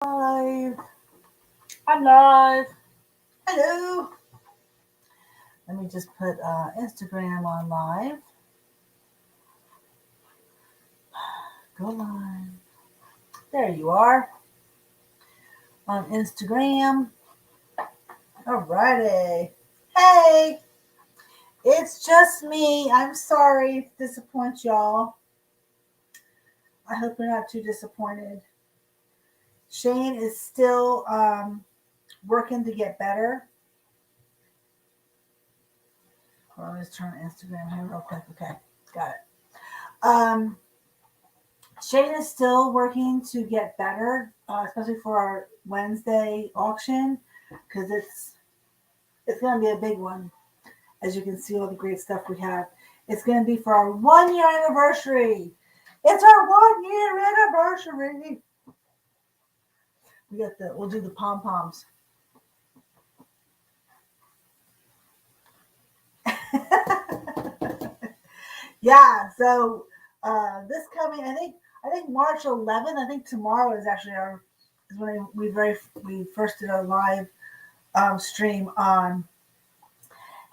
Live. I'm live. Hello. Let me just put Instagram on live. Go live. There you are on Instagram. Alrighty. Hey, it's just me. I'm sorry to disappoint y'all. I hope you're not too disappointed. Shane is still working to get better. Well, let's turn Instagram here real quick. Okay, got it. Um, Shane is still working to get better, especially for our Wednesday auction, because it's going to be a big one. As you can see, all the great stuff we have. It's going to be for our 1 year anniversary. It's our 1 year anniversary. We'll do the pom poms. Yeah. So this coming, I think March 11th. I think tomorrow is actually is when we first did our live stream on.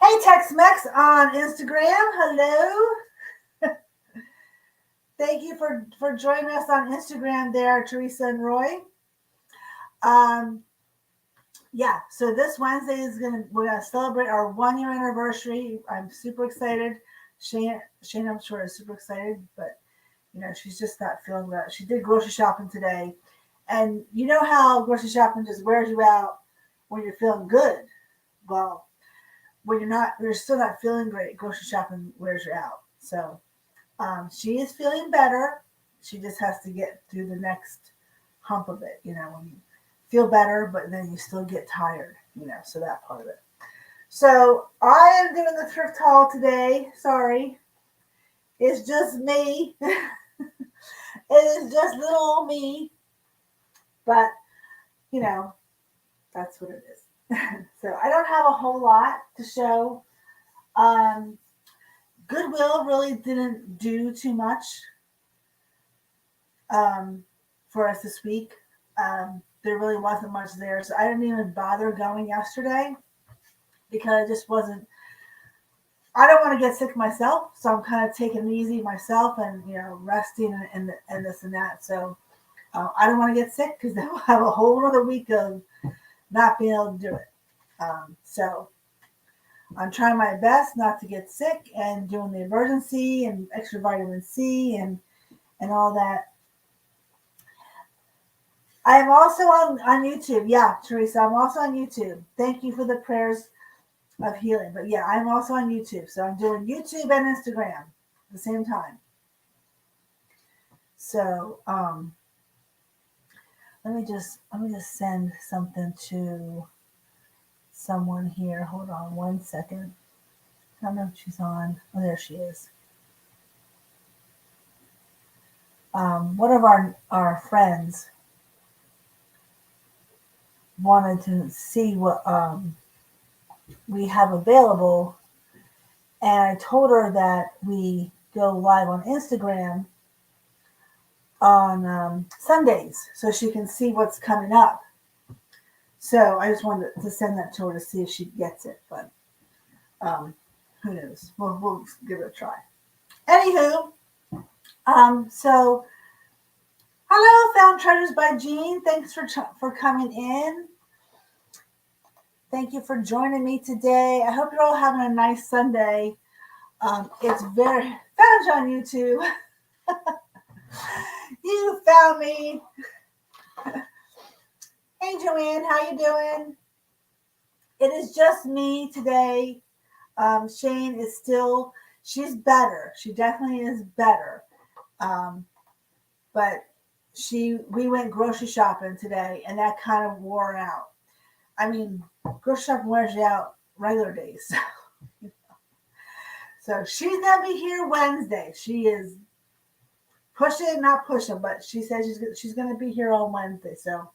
Hey, Tex-Mex on Instagram. Hello. Thank you for joining us on Instagram there, Teresa and Roy. Yeah, so this Wednesday we're gonna celebrate our 1 year anniversary. I'm super excited. Shane, I'm sure is super excited, but she's just not feeling that. She did grocery shopping today, and you know how grocery shopping just wears you out when you're feeling good. Well, when you're still not feeling great, grocery shopping wears you out. So she is feeling better. She just has to get through the next hump of it. When you feel better, but then you still get tired. So that part of it. So I am doing the thrift haul today. Sorry, it's just me. It is just little old me, but that's what it is. So I don't have a whole lot to show. Goodwill really didn't do too much for us this week. There really wasn't much there, so I didn't even bother going yesterday because it just wasn't. I don't want to get sick myself, so I'm kind of taking it easy myself and resting and this and that. So I don't want to get sick because then we'll have a whole other week of not being able to do it. So I'm trying my best not to get sick and doing the emergency and extra vitamin C and all that. I am also on YouTube. Yeah, Teresa, I'm also on YouTube. Thank you for the prayers of healing. But yeah, I'm also on YouTube. So I'm doing YouTube and Instagram at the same time. So let me just send something to someone here. Hold on 1 second. I don't know if she's on. Oh, there she is. One of our friends wanted to see what we have available, and I told her that we go live on Instagram on Sundays so she can see what's coming up. So I just wanted to send that to her to see if she gets it, but who knows? We'll give it a try. Anywho, so hello, Found Treasures by Jean. Thanks for coming in. Thank you for joining me today. I hope you're all having a nice Sunday. It's very found you on YouTube. You found me. Hey Joanne, how you doing? It is just me today. Shane is she's better. She definitely is better. But we went grocery shopping today, and that kind of wore her out. I mean, grocery shopping wears you out regular days. So she's gonna be here Wednesday. She is not pushing, but she says she's gonna be here on Wednesday. So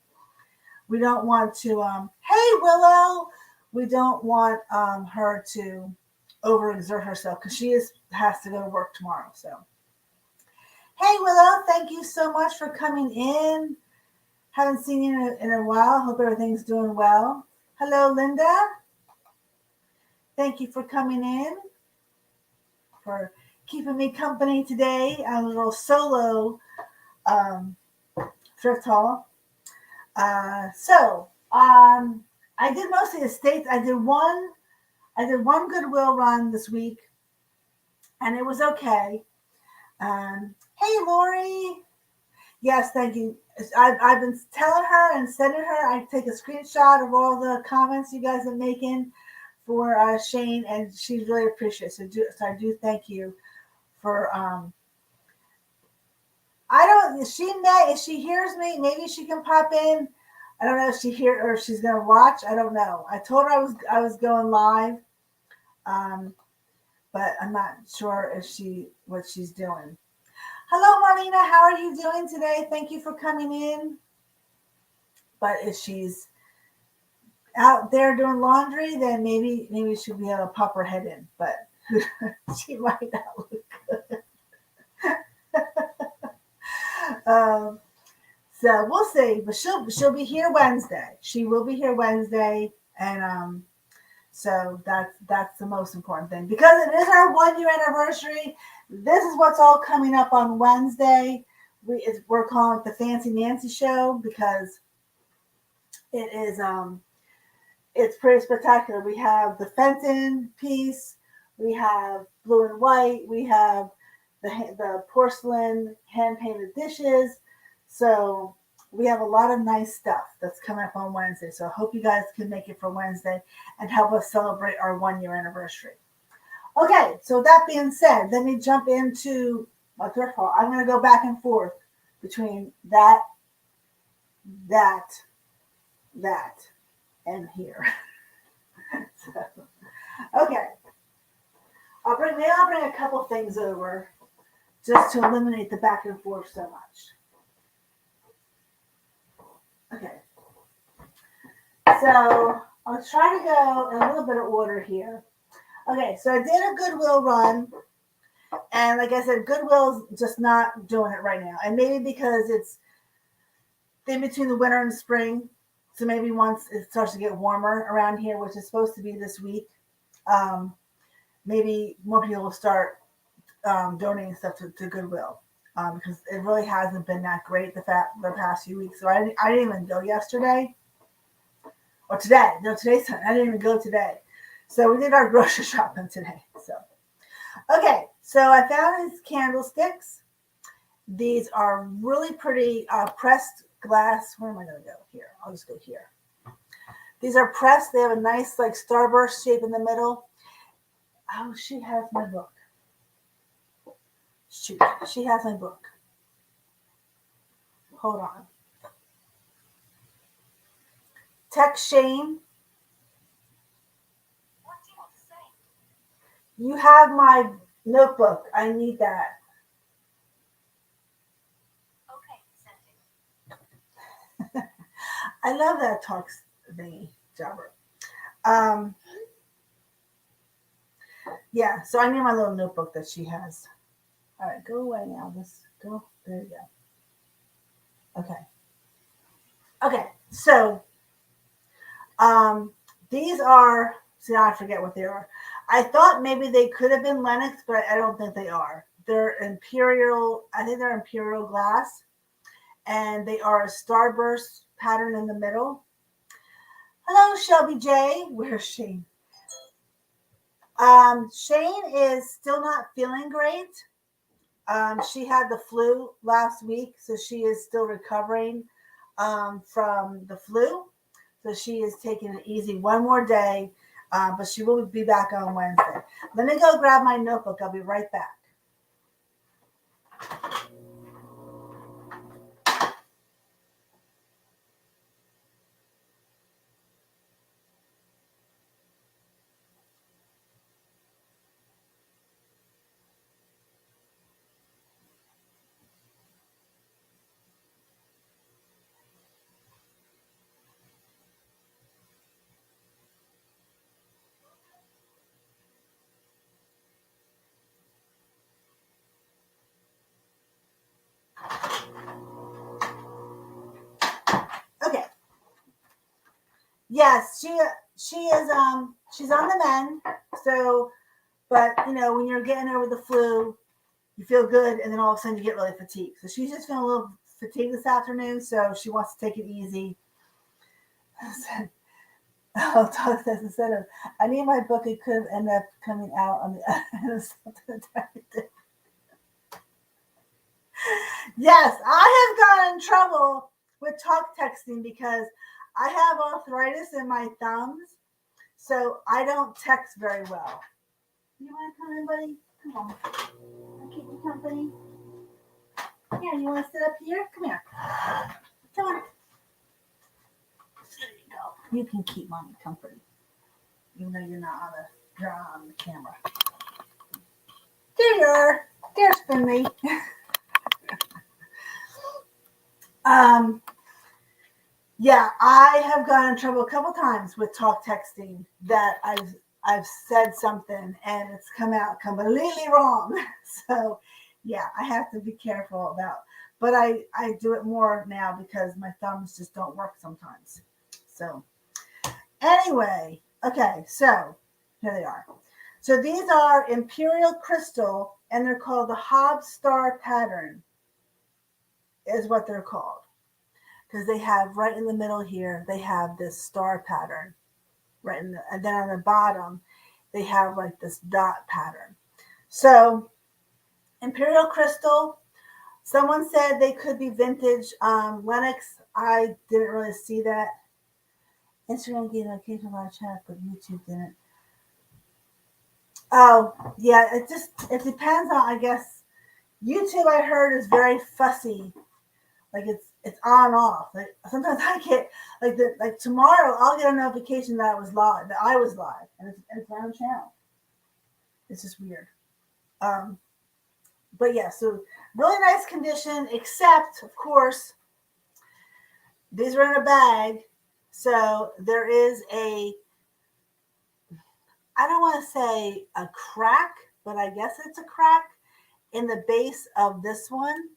we don't want to. Hey Willow, we don't want her to overexert herself because she has to go to work tomorrow. So hey Willow, thank you so much for coming in. Haven't seen you in a while. Hope everything's doing well. Hello, Linda. Thank you for coming in, for keeping me company today on a little solo um, thrift haul. I did mostly estates. I did one Goodwill run this week, and it was okay. Hey, Lori. Yes, thank you. I've been telling her and sending her. I take a screenshot of all the comments you guys are making for Shane, and she's really appreciative. So I do thank you for. I don't. If she hears me, maybe she can pop in. I don't know if she hear or if she's gonna watch. I don't know. I told her I was going live, um, but I'm not sure if what she's doing. Hello, Marlena. How are you doing today? Thank you for coming in. But if she's out there doing laundry, then maybe she'll be able to pop her head in. But she might not look good. So we'll see. But she'll be here Wednesday. She will be here Wednesday, and so that's the most important thing because it is our 1 year anniversary. This is what's all coming up on Wednesday. We're calling it the Fancy Nancy Show because it is it's pretty spectacular. We have the Fenton piece, we have blue and white, we have the porcelain hand painted dishes. So we have a lot of nice stuff that's coming up on Wednesday. So I hope you guys can make it for Wednesday and help us celebrate our 1 year anniversary. Okay, so that being said, let me jump into my thrift haul. I'm going to go back and forth between that, and here. So, okay. I'll bring a couple things over just to eliminate the back and forth so much. Okay. So I'll try to go in a little bit of order here. Okay, so I did a Goodwill run. And like I said, Goodwill's just not doing it right now. And maybe because it's in between the winter and spring. So maybe once it starts to get warmer around here, which is supposed to be this week, maybe more people will start donating stuff to Goodwill. Because it really hasn't been that great the past few weeks. So I didn't even go yesterday. Or today. No, today's time. I didn't even go today. So we did our grocery shopping today. So, okay. So I found these candlesticks. These are really pretty pressed glass. Where am I going to go? Here. I'll just go here. These are pressed. They have a nice like starburst shape in the middle. Oh, she has my book. Shoot. She has my book. Hold on. Text Shane. You have my notebook. I need that. Okay, I love that talks thingy, Jobber. Yeah, so I need my little notebook that she has. All right, go away now. Let's go. There you go. Okay. Okay, so these are, see, I forget what they are. I thought maybe they could have been Lenox, but I don't think they are. They're imperial, I think they're imperial glass, and they are a starburst pattern in the middle. Hello, Shelby J. Where's Shane? Shane is still not feeling great. She had the flu last week, so she is still recovering from the flu. So she is taking it easy one more day, but she will be back on Wednesday. Let me go grab my notebook. I'll be right back. Yes, she is she's on the mend. So, but you know, when you're getting over the flu, you feel good, and then all of a sudden you get really fatigued. So she's just feeling a little fatigued this afternoon, so she wants to take it easy. Oh, Todd says instead of I need my book, it could have ended up coming out on the other end of something. Yes, I have gotten in trouble with talk texting because I have arthritis in my thumbs, so I don't text very well. You want to come in, buddy? Come on. I'll keep you company. Here, you want to sit up here? Come here. Come on. There you go. You can keep mommy company, even though you're on the camera. There you are. There's Finley. Yeah, I have gotten in trouble a couple times with talk texting that I've said something and it's come out completely wrong. So yeah, I have to be careful about. But I do it more now because my thumbs just don't work sometimes. So anyway, okay, so here they are. So these are Imperial Crystal, and they're called the Hobbs Star Pattern, is what they're called. Because they have right in the middle here, they have this star pattern, right in the, and then on the bottom, they have like this dot pattern. So Imperial Crystal, someone said they could be vintage Lennox. I didn't really see that. Instagram gave an occasional live chat, but YouTube didn't. Oh, yeah, it depends on, I guess. YouTube, I heard, is very fussy. Like it's on off. Like sometimes I get like tomorrow I'll get a notification that I was live, and it's on the channel. It's just weird. Um, but yeah, so really nice condition, except of course these are in a bag, so there is I don't want to say a crack, but I guess it's a crack in the base of this one,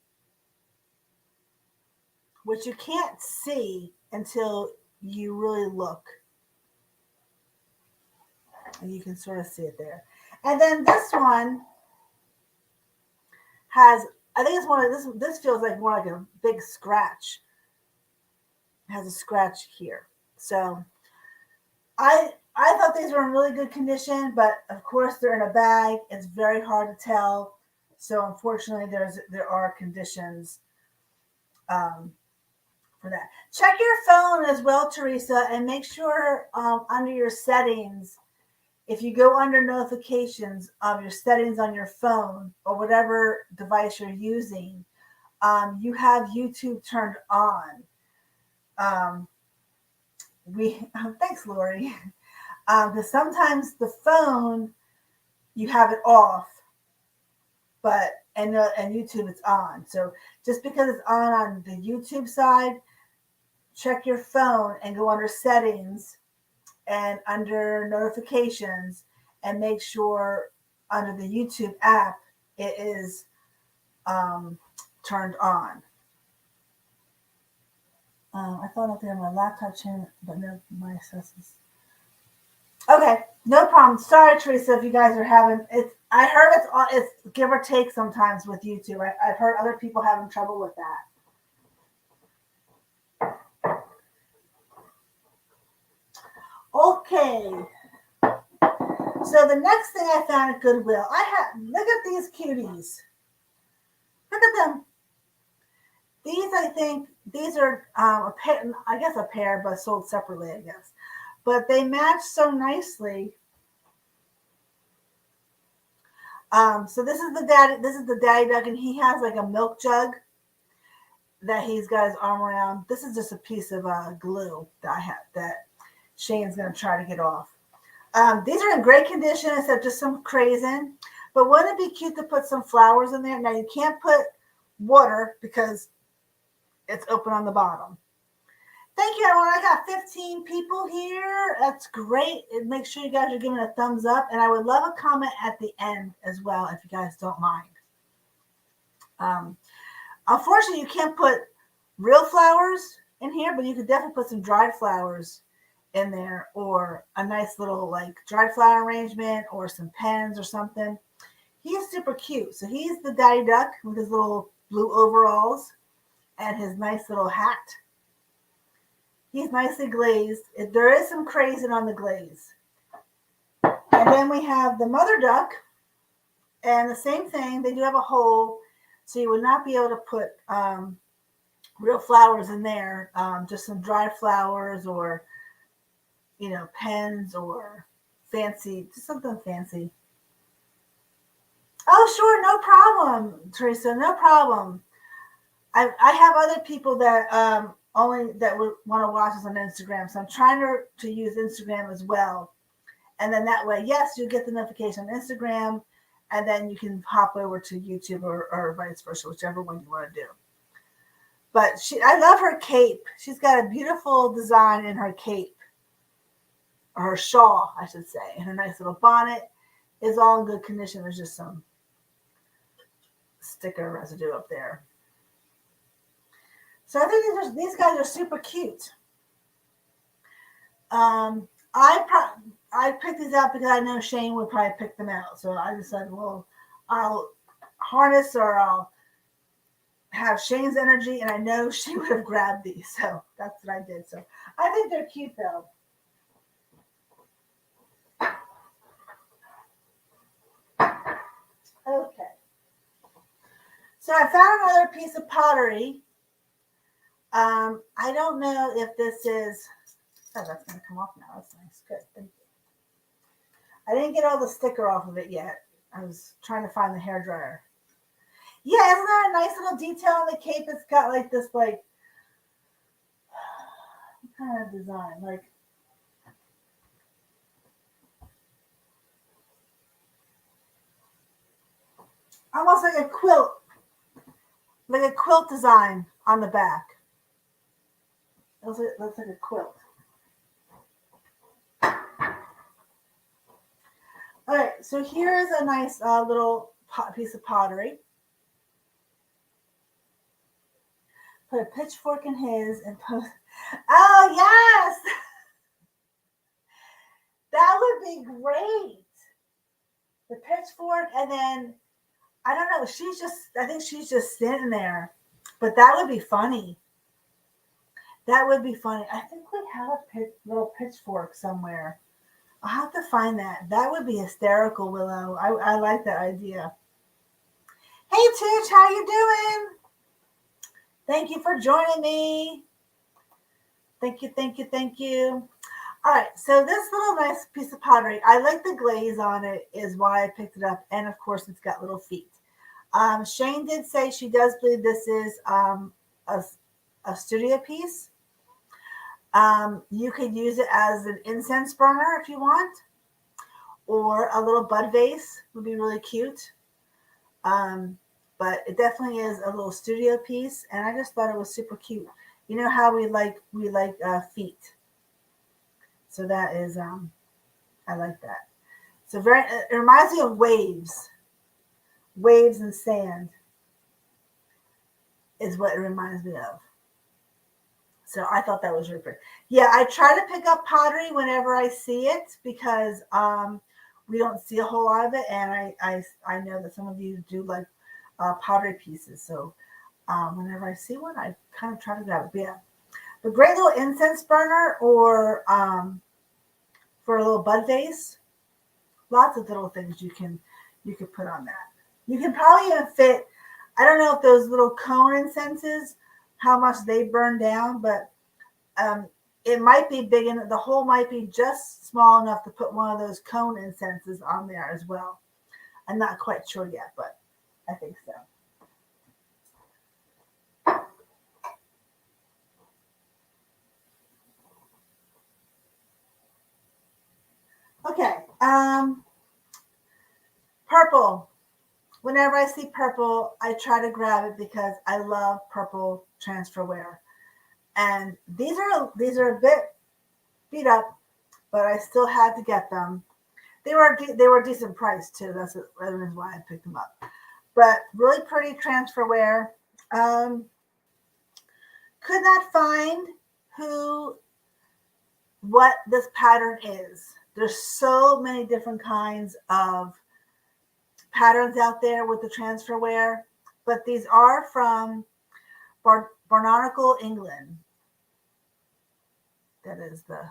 which you can't see until you really look. And you can sort of see it there. And then this one has, I think it's one of this feels like more like a big scratch. It has a scratch here. So I thought these were in really good condition, but of course they're in a bag. It's very hard to tell. So unfortunately there are conditions for that. Check your phone as well, Teresa, and make sure under your settings, if you go under notifications of your settings on your phone or whatever device you're using, you have YouTube turned on. Thanks, Lori. Because sometimes the phone, you have it off, but and YouTube it's on. So just because it's on the YouTube side, check your phone and go under settings and under notifications and make sure under the YouTube app it is turned on. I thought I'd on my laptop channel, but no, my assessments. Okay, no problem. Sorry, Teresa, if you guys are having it. I heard it's give or take sometimes with YouTube. I've heard other people having trouble with that. Okay. So the next thing I found at Goodwill, look at these cuties. Look at them. These, I think, these are a pair, I guess a pair, but sold separately, I guess. But they match so nicely. So this is the daddy duck, and he has like a milk jug that he's got his arm around. This is just a piece of glue that Shane's gonna try to get off. These are in great condition, except just some crazing. But wouldn't it be cute to put some flowers in there? Now you can't put water because it's open on the bottom. Thank you, everyone. I got 15 people here. That's great. And make sure you guys are giving a thumbs up. And I would love a comment at the end as well, if you guys don't mind. Unfortunately, you can't put real flowers in here, but you could definitely put some dried flowers in there, or a nice little like dried flower arrangement or some pens or something. He's super cute. So he's the daddy duck with his little blue overalls and his nice little hat. He's nicely glazed. There is some crazing on the glaze. And then we have the mother duck, and the same thing. They do have a hole, so you would not be able to put real flowers in there. Just some dried flowers, or pens, or fancy, just something fancy. Oh, sure, no problem, Teresa, no problem. I have other people that only that would want to watch us on Instagram, so I'm trying to use Instagram as well. And then that way, yes, you get the notification on Instagram, and then you can hop over to YouTube, or vice versa, whichever one you want to do. But I love her cape. She's got a beautiful design in her cape, or her shawl, I should say. And her nice little bonnet is all in good condition. There's just some sticker residue up there. So I think these guys are super cute. I picked these out because I know Shane would probably pick them out. So I decided, well, I'll harness, or I'll have Shane's energy, and I know she would have grabbed these. So that's what I did. So I think they're cute, though. Okay. So I found another piece of pottery. I don't know if this is, oh, that's going to come off now. That's nice. Good. Thank you. I didn't get all the sticker off of it yet. I was trying to find the hairdryer. Yeah, isn't that a nice little detail on the cape? It's got like this, like, what kind of design? Like, almost like a quilt design on the back. It looks like a quilt. All right, so here's a nice little piece of pottery. Put a pitchfork in his and put. Oh yes, that would be great. The pitchfork, and then I don't know. I think she's just standing there, but that would be funny. That would be funny. I think we have a little pitchfork somewhere. I'll have to find that. That would be hysterical, Willow. I like that idea. Hey, Tooch, how you doing? Thank you for joining me. Thank you, thank you, thank you. All right, so this little nice piece of pottery, I like the glaze on it, is why I picked it up. And, of course, it's got little feet. Shane did say she does believe this is a studio piece. You could use it as an incense burner if you want, or a little bud vase would be really cute. But it definitely is a little studio piece, and I just thought it was super cute. You know how we like feet, so that is I like that. So it reminds me of waves and sand is what it reminds me of. So I thought that was really pretty. Yeah, I try to pick up pottery whenever I see it, because we don't see a whole lot of it, and I know that some of you do like pottery pieces. So whenever I see one, I kind of try to grab it. But yeah, a great little incense burner, or for a little bud vase. Lots of little things you can put on that. You can probably even fit. I don't know if those little cone incenses, how much they burn down, but it might be big, and the hole might be just small enough to put one of those cone incenses on there as well. I'm not quite sure yet, but I think so. Okay. Purple. Whenever I see purple, I try to grab it because I love purple transferware. And these are a bit beat up, but I still had to get them. They were a decent price too. That's why I picked them up. But really pretty transferware. Could not find who what this pattern is. There's so many different kinds of patterns out there with the transfer wear, but these are from Barnacle, England. That is the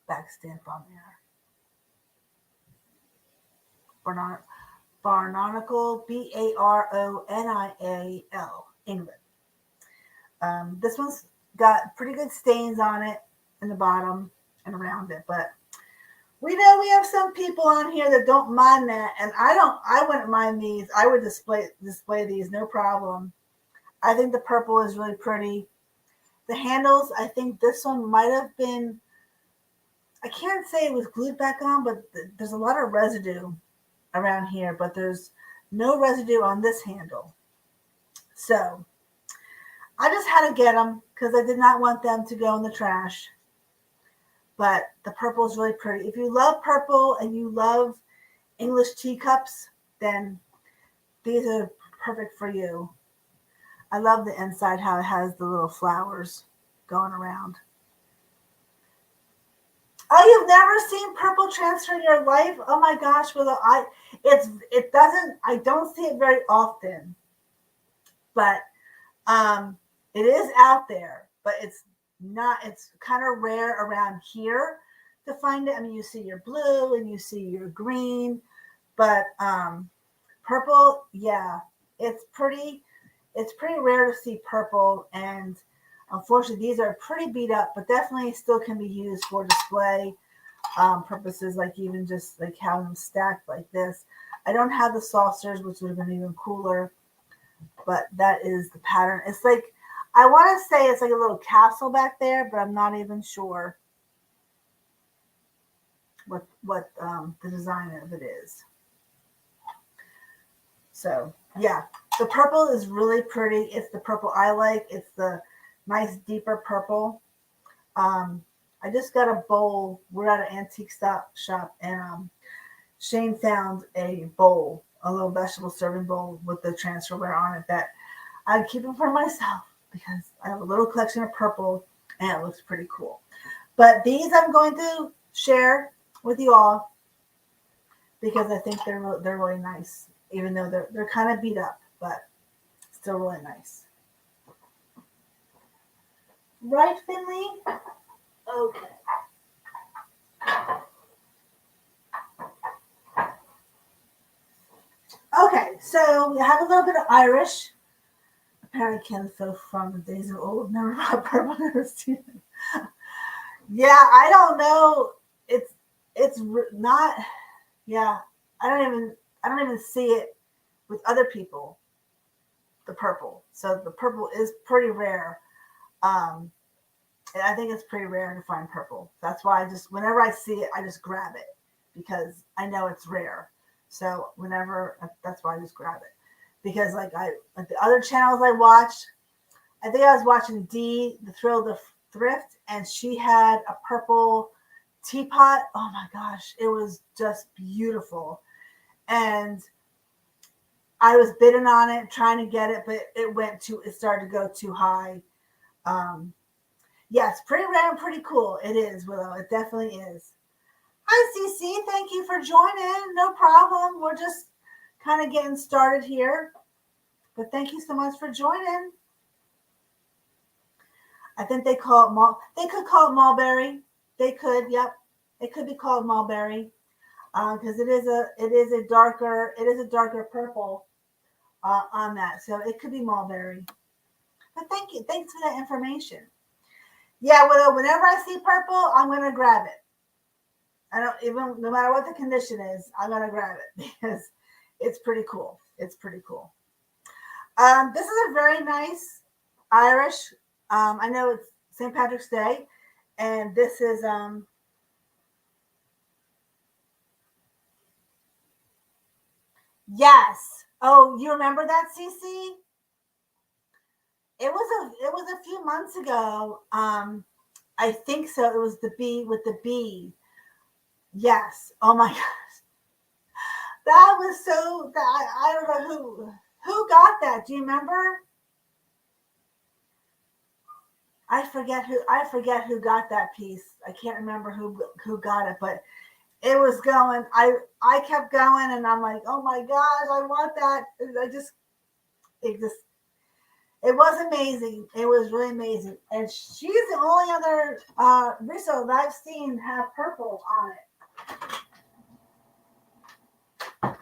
back stamp on there. Barnacle, Baronial, England. This one's got pretty good stains on it in the bottom and around it, but we know we have some people on here that don't mind that, and I wouldn't mind these. I would display these, no problem. I think the purple is really pretty. The handles, I think this one might have been, I can't say it was glued back on, but there's a lot of residue around here, but there's no residue on this handle. So I just had to get them because I did not want them to go in the trash. But the purple is really pretty. If you love purple and you love English teacups, then these are perfect for you. I love the inside, how it has the little flowers going around. Oh, you've never seen purple transfer in your life? Oh my gosh, Willow, I don't see it very often. But it is out there, but it's kind of rare around here to find it. I mean, you see your blue and you see your green, but purple, yeah, it's pretty rare to see purple, and unfortunately these are pretty beat up, but definitely still can be used for display purposes, like even just like having them stacked like this. I don't have the saucers, which would have been even cooler, but that is the pattern. It's like, I want to say it's like a little castle back there, but I'm not even sure what the design of it is. So yeah, the purple is really pretty. It's the purple I like. It's the nice deeper purple. I just got a bowl. We're at an antique shop, and Shane found a bowl, a little vegetable serving bowl with the transfer wear on it that I'm keeping for myself because I have a little collection of purple and it looks pretty cool. But these I'm going to share with you all because I think they're really nice, even though they're kind of beat up, but still really nice. Right, Finley? Okay. Okay, so we have a little bit of Irish. Apparently Ken so from the days of old, never bought purple, never seen it. Yeah, I don't know. It's not. Yeah, I don't even see it with other people. The purple, so the purple is pretty rare. And I think it's pretty rare to find purple. That's why whenever I see it, I just grab it because I know it's rare. So that's why I just grab it. Because like the other channels I watched, I think I was watching the Thrift, and she had a purple teapot. Oh my gosh, it was just beautiful. And I was bidding on it, trying to get it, but it started to go too high. Yes, pretty rare and pretty cool. It is, Willow. It definitely is. Hi, CC. Thank you for joining. No problem. We're just kind of getting started here. But thank you so much for joining. I think they call it they could call it mulberry. They could, yep. It could be called mulberry. Because it is a darker purple on that. So it could be mulberry. But thank you. Thanks for that information. Yeah, whenever I see purple, I'm gonna grab it. I don't even, no matter what the condition is, I'm gonna grab it because it's pretty cool. It's pretty cool. This is a very nice Irish. I know it's St. Patrick's Day, and this is yes. Oh, you remember that, CC? It was a few months ago. I think so. It was the bee with the bee. Yes. Oh my gosh. That was so that I don't know who got that. Do you remember? I forget who got that piece. I can't remember who got it, but it was going. I kept going, and I'm like, oh my gosh, I want that. It just it was amazing. It was really amazing, and she's the only other Riso that I've seen have purple on it.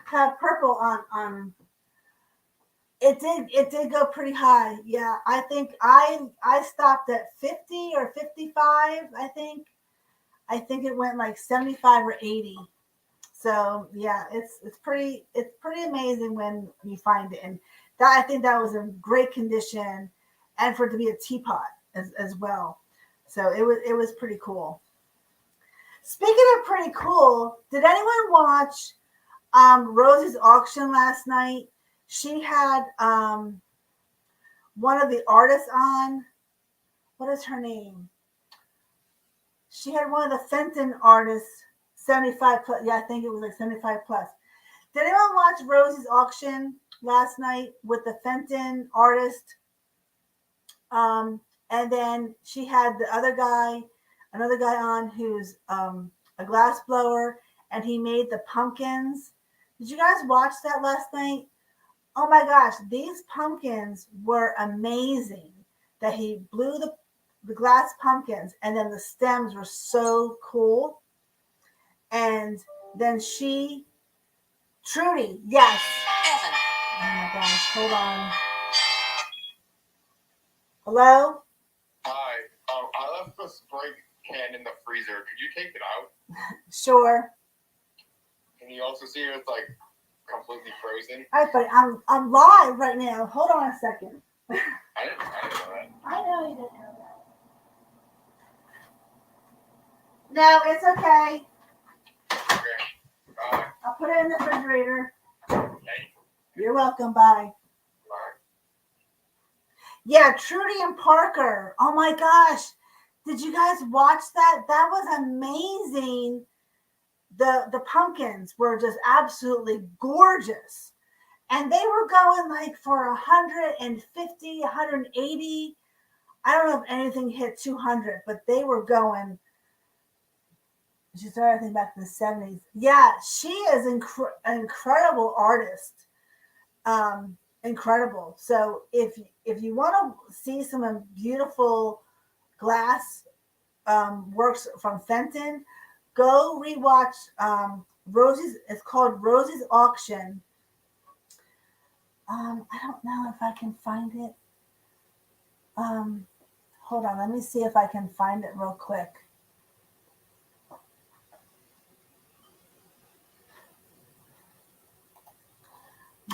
Have purple on. It did go pretty high. Yeah, I think I stopped at 50 or 55. I think it went like 75 or 80. So yeah, it's pretty amazing when you find it, and that I think that was in great condition, and for it to be a teapot as well. So it was pretty cool. Speaking of pretty cool, did anyone watch Rosie's auction last night? She had one of the artists on. What is her name? She had one of the Fenton artists, 75 plus. Yeah, I think it was like 75 plus. Did anyone watch Rosie's auction last night with the Fenton artist? And then she had the other guy, another guy on who's a glass blower, and he made the pumpkins. Did you guys watch that last night? Oh my gosh, these pumpkins were amazing. That he blew the glass pumpkins, and then the stems were so cool. And then Trudy, yes. Evan. Oh my gosh, hold on. Hello? Hi. I left the spray can in the freezer. Could you take it out? Sure. Can you also see it's like completely frozen? All right, but I'm live right now. Hold on a second. I didn't know that. I know you didn't know that. No, it's okay. Okay. Bye. I'll put it in the refrigerator. Okay. You're welcome. Bye. Bye. Yeah, Trudy and Parker. Oh my gosh. Did you guys watch that? That was amazing. The pumpkins were just absolutely gorgeous. And they were going like for 150, 180. I don't know if anything hit 200, but they were going. She started, I think, back in the 70s. Yeah, she is an incredible artist. Incredible. So if you want to see some beautiful glass works from Fenton, go rewatch Rosie's. It's called Rosie's Auction. I don't know if I can find it. Hold on, let me see if I can find it real quick.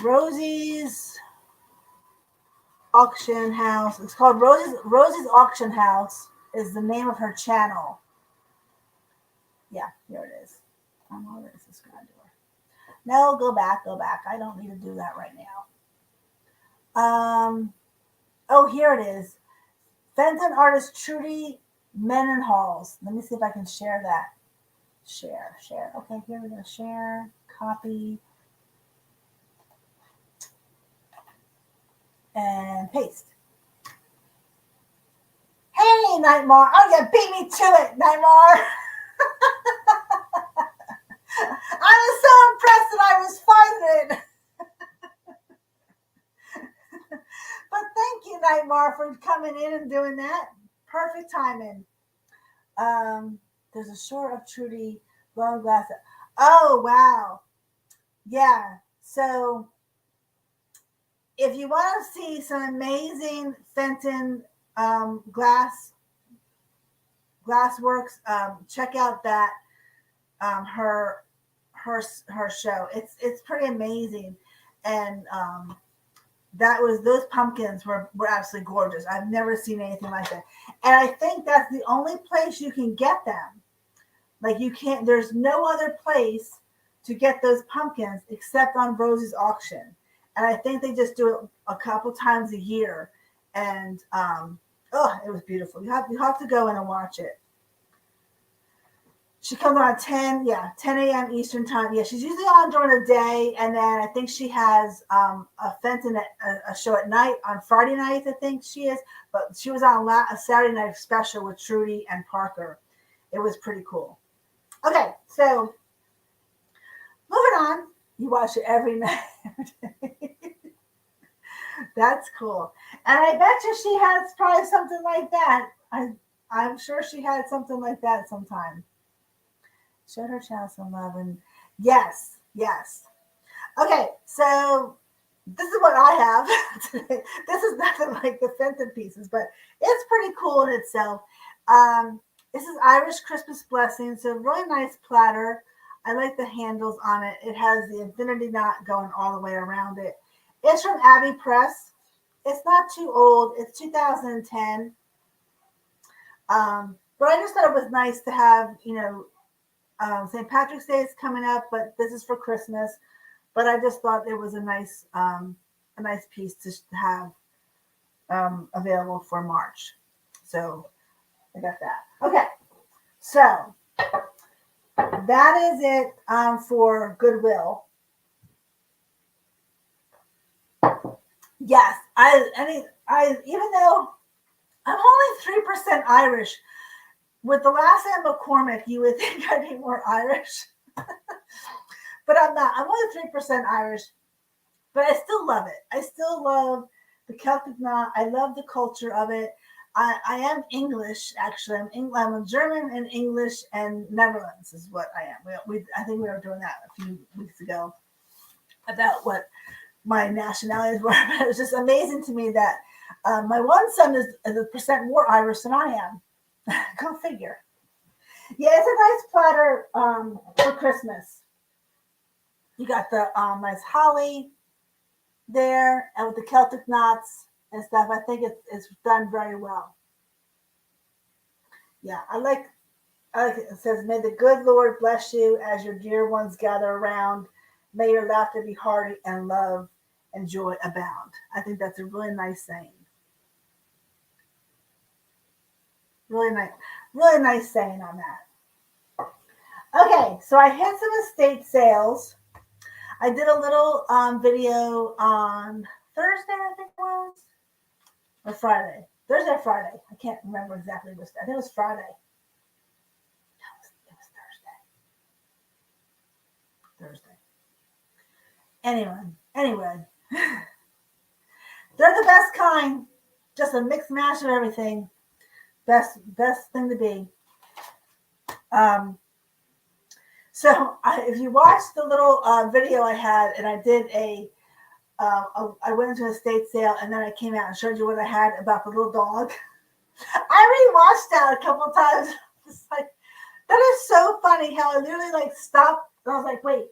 Rosie's Auction House. It's called Rosie's Auction House is the name of her channel. Yeah, here it is. Oh, where is this guy door? No, go back. I don't need to do that right now. Oh, here it is. Fenton artist Trudy Mendenhalls. Let me see if I can share that. Share. Okay, here we go. Share, copy, and paste. Hey, Nightmare. Oh, you beat me to it, Nightmare. I was so impressed that I was finding it. But thank you, Nightmare, for coming in and doing that. Perfect timing. There's a short of Trudy blowing glass. Oh, wow. Yeah. So if you want to see some amazing Fenton glass works, check out that her show. It's pretty amazing, and those pumpkins were absolutely gorgeous. I've never seen anything like that, and I think that's the only place you can get them. Like you can't. There's no other place to get those pumpkins except on Rosie's auction, and I think they just do it a couple times a year. And it was beautiful. You have to go in and watch it. She comes on 10 a.m. Eastern time. Yeah, she's usually on during the day, and then I think she has a Fenton a show at night on Friday nights. I think she is, but she was on a Saturday night special with Trudy and Parker. It was pretty cool. Okay, so moving on. You watch it every night. That's cool, and I bet you she has probably something like that. I'm sure she had something like that sometime. Showed her child some love, and yes, yes. Okay, so this is what I have today. This is nothing like the Fenton pieces, but it's pretty cool in itself. This is Irish Christmas blessing. So really nice platter. I like the handles on it. It has the infinity knot going all the way around it. It's from Abbey Press. It's not too old. It's 2010. But I just thought it was nice to have, St. Patrick's Day is coming up, but this is for Christmas. But I just thought it was a nice piece to have available for March. So I got that. Okay, so that is it for Goodwill. Yes, I even though I'm only 3% Irish, with the last name McCormick, you would think I'd be more Irish. But I'm not. I'm only 3% Irish, but I still love it. I still love the Celtic knot. I love the culture of it. I am English, actually. I'm a German and English and Netherlands is what I am. I think we were doing that a few weeks ago about what my nationalities were. But it was just amazing to me that my one son is a percent more Irish than I am. Go figure. Yeah, it's a nice platter for Christmas. You got the nice holly there, and with the Celtic knots and stuff. I think it's done very well. Yeah, I like it. It says, "May the good Lord bless you as your dear ones gather around. May your laughter be hearty and love and joy abound." I think that's a really nice saying. Really nice saying on that. Okay, so I hit some estate sales. I did a little video on Thursday, I think it was, or Friday. Thursday or Friday. I can't remember exactly which. I think it was Friday. No, it was Thursday. Anyway, they're the best kind. Just a mix mash of everything. Best thing to be. So if you watch the little video I had, and I did I went into a estate sale, and then I came out and showed you what I had about the little dog. I rewatched that a couple of times. It's like, that is so funny how I literally like stopped. And I was like, wait,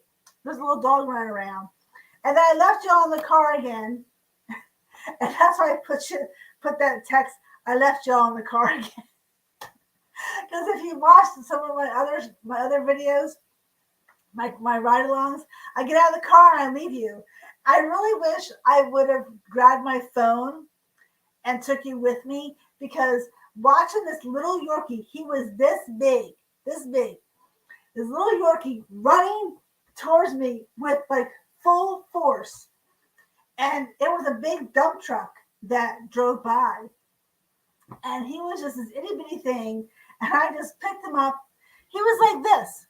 there's a little dog running around. And then I left you all in the car again. And that's why I put that text. I left y'all in the car again. Because if you watched some of my other videos, my ride-alongs, I get out of the car and I leave you. I really wish I would have grabbed my phone and took you with me, because watching this little Yorkie, he was this big, this little Yorkie running towards me with like full force. And it was a big dump truck that drove by. And he was just this itty bitty thing. And I just picked him up. He was like this.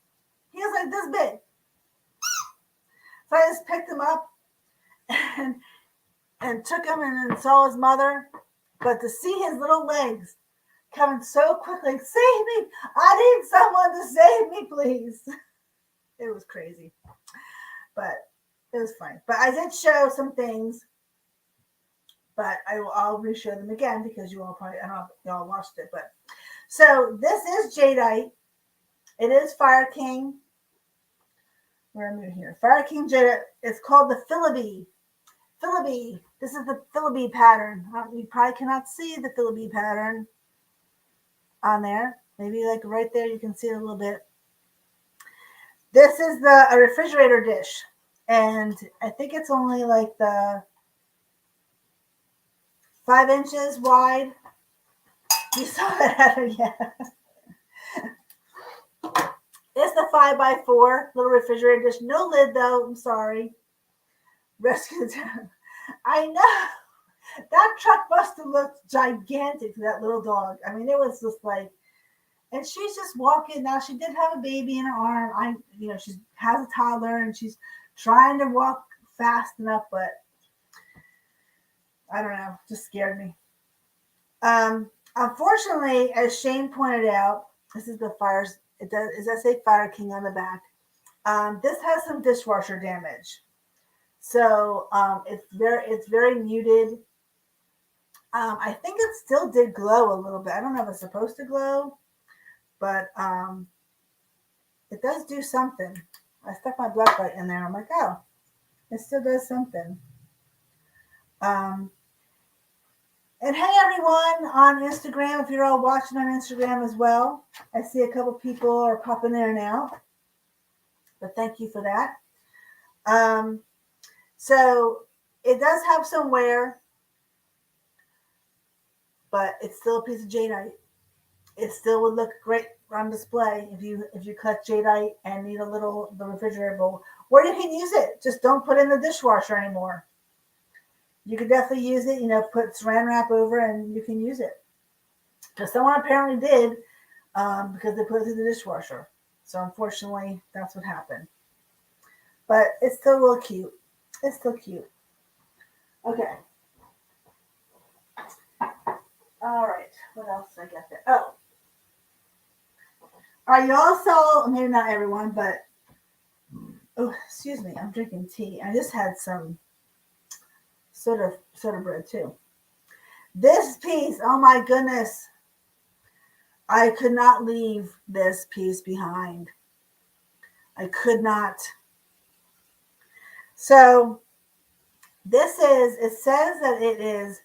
He was like this big. So I just picked him up and took him and then saw his mother. But to see his little legs coming so quickly, save me! I need someone to save me, please. It was crazy. But it was fun. But I did show some things. But I'll re-show them again because you all probably, I don't know if y'all watched it. But so this is Jadeite. It is Fire King. Where am I here? Fire King Jadeite. It's called the Philibee. Philibee. This is the Philibee pattern. You probably cannot see the Philibee pattern on there. Maybe like right there you can see it a little bit. This is a refrigerator dish. And I think it's only like the 5 inches wide. You saw that, Heather? Yeah. the 5x4 little refrigerator dish. No lid though. I'm sorry. Rescue time. I know that truck must have looked gigantic to that little dog. I mean, it was just like, and she's just walking now. She did have a baby in her arm. She has a toddler and she's trying to walk fast enough, but I don't know, just scared me. Unfortunately, as Shane pointed out, this is the fires. It does say Fire King on the back. This has some dishwasher damage, so it's very muted. I think it still did glow a little bit. I don't know if it's supposed to glow, but it does do something. I stuck my black light in there. I'm like, oh, it still does something. And hey, everyone on Instagram, if you're all watching on Instagram as well, I see a couple people are popping in and out, but thank you for that. So it does have some wear, but it's still a piece of jadeite. It still would look great on display if you cut jadeite and need the refrigerator bowl, or you can use it. Just don't put it in the dishwasher anymore. You could definitely use it, put saran wrap over and you can use it. Because someone apparently did because they put it in the dishwasher. So unfortunately, that's what happened. But it's still real cute. It's still cute. Okay. All right. What else did I get there? Oh. All right. You all saw, maybe not everyone, but, oh, excuse me. I'm drinking tea. I just had some soda bread too. This piece, oh my goodness. I could not leave this piece behind. I could not. So it says that it is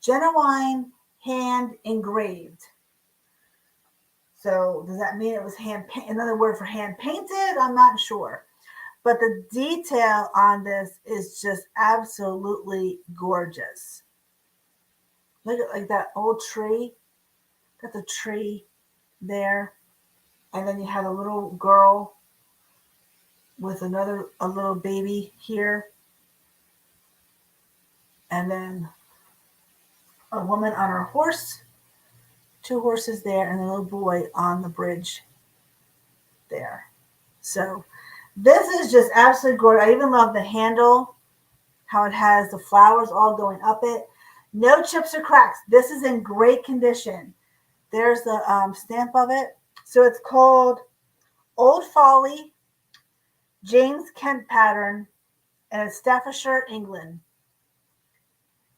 genuine hand engraved. So does that mean it was another word for hand painted? I'm not sure. But the detail on this is just absolutely gorgeous. Look at like that old tree. Got the tree there. And then you have a little girl with a little baby here. And then a woman on her horse, 2 horses there, and a little boy on the bridge there. So this is just absolutely gorgeous. I even love the handle, how it has the flowers all going up it. No chips or cracks. This is in great condition. There's the stamp of it. So it's called Old Folly, James Kent pattern, and it's Staffordshire, England.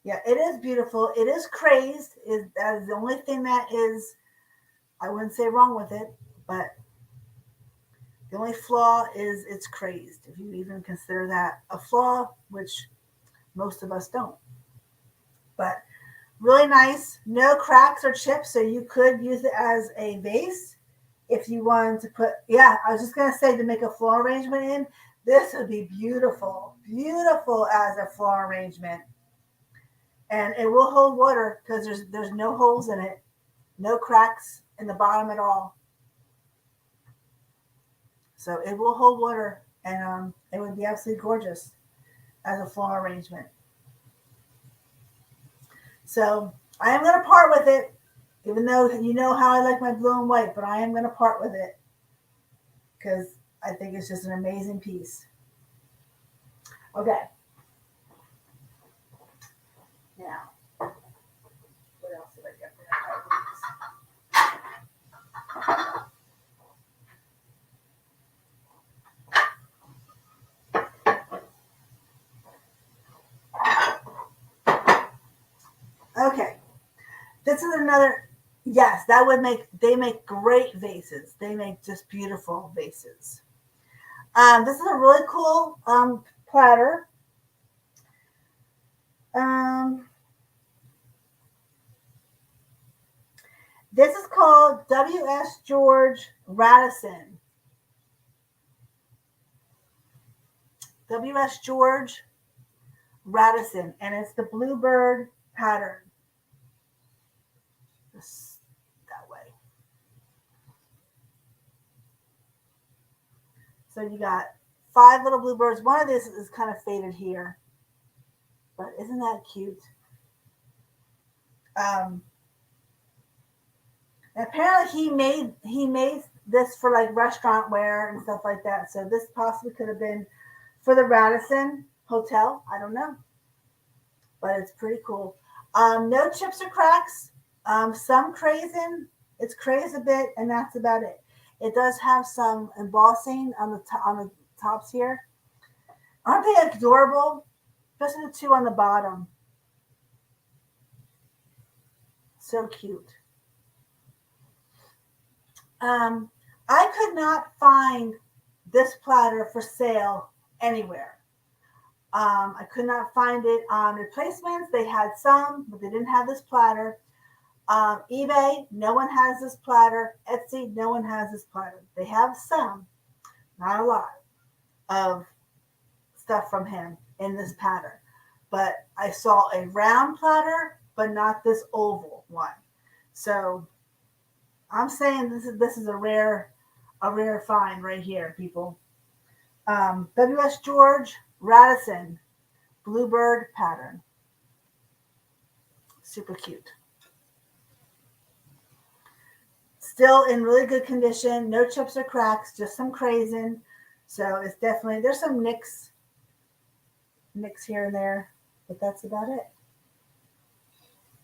Yeah, it is beautiful. It is crazed. That is the only thing that is, I wouldn't say wrong with it, but the only flaw is it's crazed. If you even consider that a flaw, which most of us don't. But really nice. No cracks or chips, so you could use it as a vase. If you wanted to put, I was just going to say to make a floral arrangement in, this would be beautiful. Beautiful as a floral arrangement. And it will hold water because there's no holes in it, no cracks in the bottom at all. So it will hold water, and it would be absolutely gorgeous as a floral arrangement. So I am going to part with it, even though you know how I like my blue and white, but I am going to part with it because I think it's just an amazing piece. Okay. Now, what else did I get for that? Okay. This is another, yes, they make great vases. They make just beautiful vases. This is a really cool platter. This is called W.S. George Radisson. W.S. George Radisson, and it's the bluebird pattern. This, that way. So you got 5 little bluebirds. One of these is kind of faded here, but isn't that cute? Um, apparently he made this for like restaurant wear and stuff like that. So this possibly could have been for the Radisson Hotel. I don't know, but it's pretty cool. No chips or cracks. Some crazing. It's crazed a bit, and that's about it. It does have some embossing on the tops here. Aren't they adorable? Especially the two on the bottom. So cute. Um, I could not find this platter for sale anywhere. I could not find it on replacements. They had some, but they didn't have this platter. eBay, no one has this platter. Etsy, no one has this platter. They have some, not a lot, of stuff from him in this pattern. But I saw a round platter, but not this oval one. So I'm saying this is a rare find right here, people. W.S. George Radisson Bluebird pattern. Super cute. Still in really good condition. No chips or cracks, just some crazing. So it's definitely, there's some nicks here and there, but that's about it.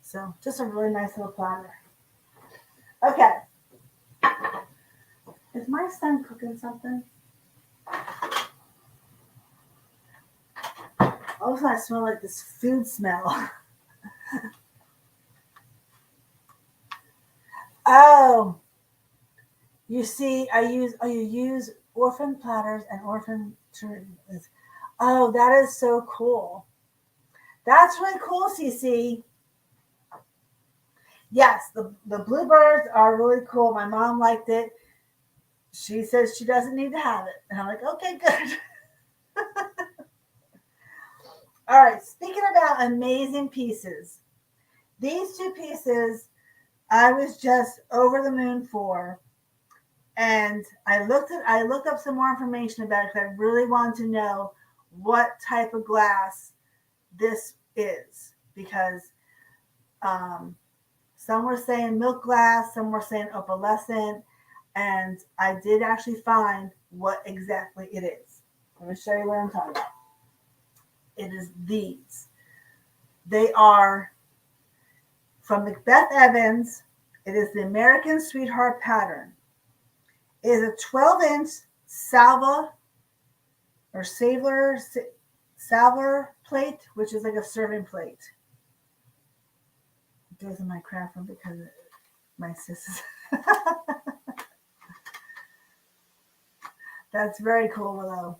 So just a really nice little platter. Okay. Is my son cooking something? All of a sudden I smell like this food smell. Oh, you see, you use orphan platters and orphan turbans. Oh, that is so cool. That's really cool, CC. Yes, the bluebirds are really cool. My mom liked it. She says she doesn't need to have it. And I'm like, okay, good. All right, speaking about amazing pieces, these two pieces I was just over the moon for. And I looked up some more information about it because I really wanted to know what type of glass this is. Because some were saying milk glass, some were saying opalescent, and I did actually find what exactly it is. Let me show you what I'm talking about. It is these. They are from Macbeth Evans. It is the American Sweetheart pattern. It is a 12-inch salver plate, which is like a serving plate. It goes in my craft room because my sis. That's very cool, Willow.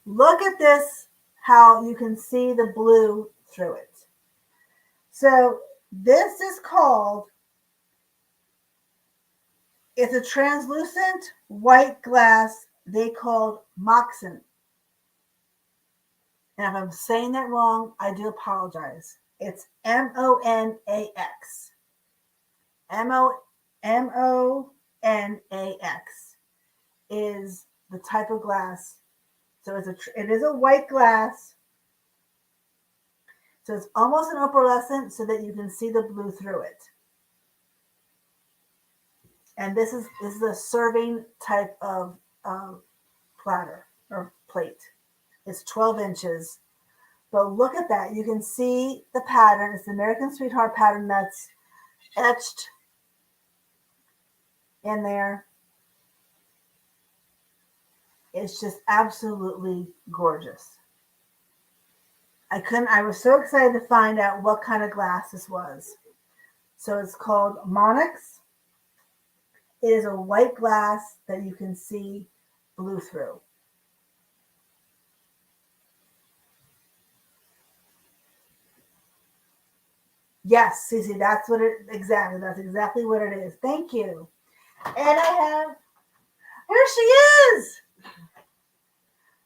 Look at this, how you can see the blue through it. So this is called, it's a translucent white glass they called Moxon. And if I'm saying that wrong, I do apologize. It's Monax. Monax is the type of glass. So it is a white glass. So it's almost an opalescent so that you can see the blue through it. And this is a serving type of platter or plate. It's 12 inches. But look at that. You can see the pattern. It's the American Sweetheart pattern that's etched in there. It's just absolutely gorgeous. I was so excited to find out what kind of glass this was. So it's called Monax. It is a white glass that you can see blue through. Yes, Cece, that's exactly what it is. Thank you. And I have, here she is.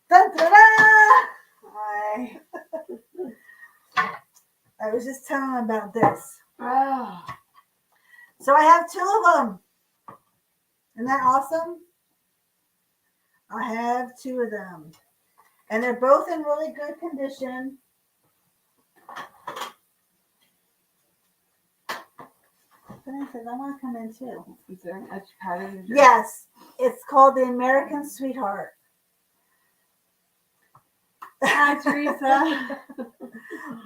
Dun, dun, dun. Hi. I was just telling them about this. Oh. So I have 2 of them. Isn't that awesome? I have 2 of them. And they're both in really good condition. Then I said, I want to come in too. Is there an etch pattern? Yes, it's called the American Sweetheart. Hi, Teresa.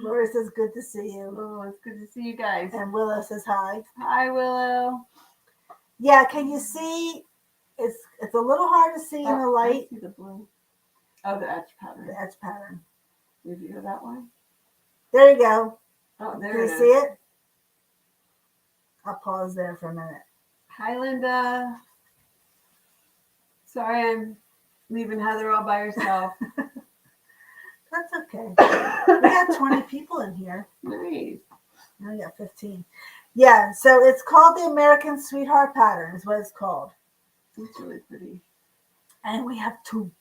Laura says, good to see you. Oh, it's good to see you guys. And Willow says hi. Hi, Willow. Yeah, can you see? It's a little hard to see in the light. I see the blue. Oh, the etch pattern. The edge pattern. Did you go that way? There you go. Oh, there Can it you is. see it? I'll pause there for a minute. Hi, Linda. Sorry, I'm leaving Heather all by herself. That's okay. We got 20 people in here. Nice. Now we got 15. Yeah, so it's called the American Sweetheart Pattern is what it's called. It's really pretty. And we have 2.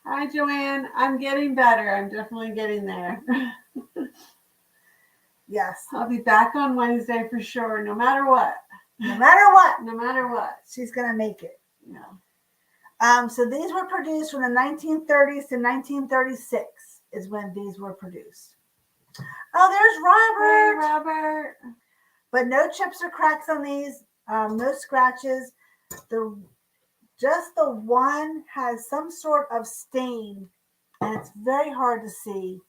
Hi, Joanne. I'm getting better. I'm definitely getting there. Yes. I'll be back on Wednesday for sure, no matter what. No matter what, No matter what. she's going to make it. Yeah. So these were produced from the 1930s to 1936 is when these were produced. Oh, there's Robert. Hey, Robert. But no chips or cracks on these. No scratches. Just the one has some sort of stain, and it's very hard to see.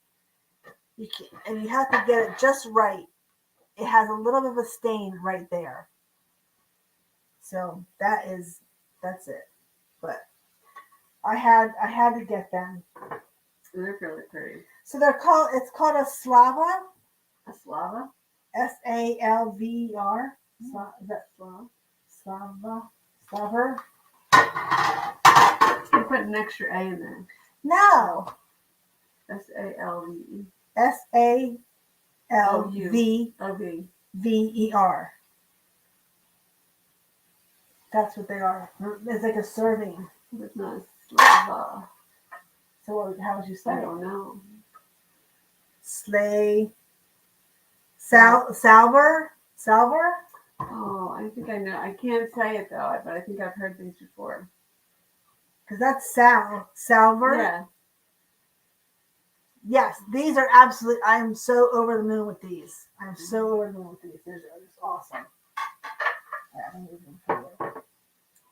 And you have to get it just right. It has a little bit of a stain right there. So that's it. But I had to get them. They're really pretty. So it's called a Slava. A Slava? Salver. Is that Slava? Slaver? You put an extra A in there. No. S-A-L-V-E. Salver. That's what they are. It's like a serving. It's not Slava. So how would you say I it? don't know. Salver? Oh, I think I know. I can't say it though, but I think I've heard these before. Because that's Salver. Yeah. Yes, these are absolutely. I'm so over the moon with these. I'm so over the moon with these. They're just awesome.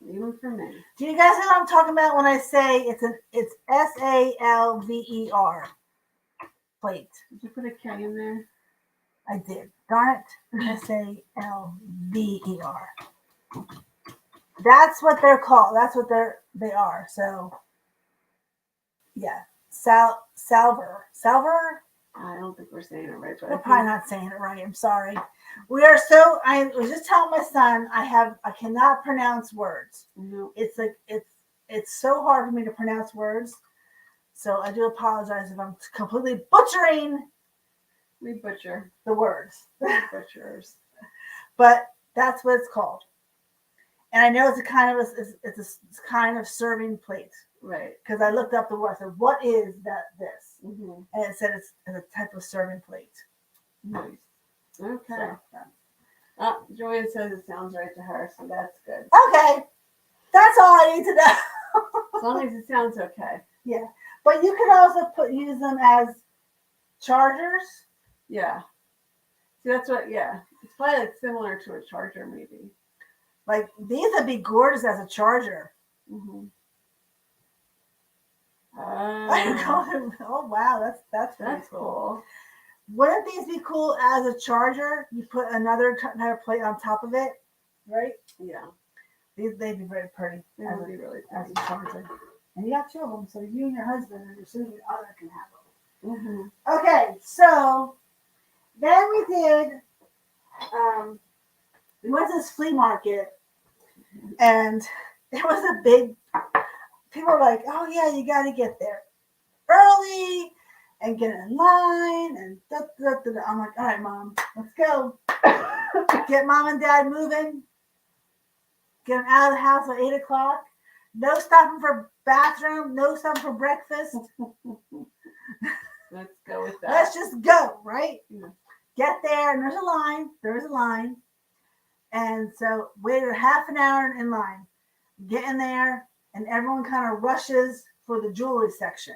Even for me. Do you guys know what I'm talking about when I say it's Salver plate? Did you put a K in there? I did. Darn it. Salver. That's what they're called. That's what they are. So yeah. Salver. I don't think we're saying it right, but We're probably not saying it right. I'm sorry. We are so. I was just telling my son I cannot pronounce words. No. It's like it's so hard for me to pronounce words. So I do apologize if I'm completely butchering We butcher. the words. Butchers. But that's what it's called. And I know it's a kind of serving plate. Right. Because I looked up the word. I said, what is this? Mm-hmm. And it said it's a type of serving plate. Nice. Okay. So, Joanne says it sounds right to her, so that's good. okay. That's all I need to know. As long as it sounds okay. Yeah. But you could also use them as chargers. Yeah. See, that's what, yeah. It's probably like similar to a charger, maybe. Like, these would be gorgeous as a charger. Mm-hmm. I know. Oh, wow. That's That's cool. Wouldn't these be cool as a charger? You put another plate on top of it, right? Yeah. They'd be very pretty. They would be really as pretty. a charger. And you got 2 of them, so you and your husband and your significant other can have them. Mm-hmm. Okay, so then we did, we went to this flea market, and it was a big, people were like, oh yeah, you got to get there early and get in line, and I'm like, all right, Mom, let's go. Get Mom and Dad moving, get them out of the house at 8 o'clock. No stopping for bathroom, no stopping for breakfast. Let's go with that. Let's just go, right? Yeah. Get there, and there's a line. And so waited half an hour in line. Get in there, and everyone kind of rushes for the jewelry section.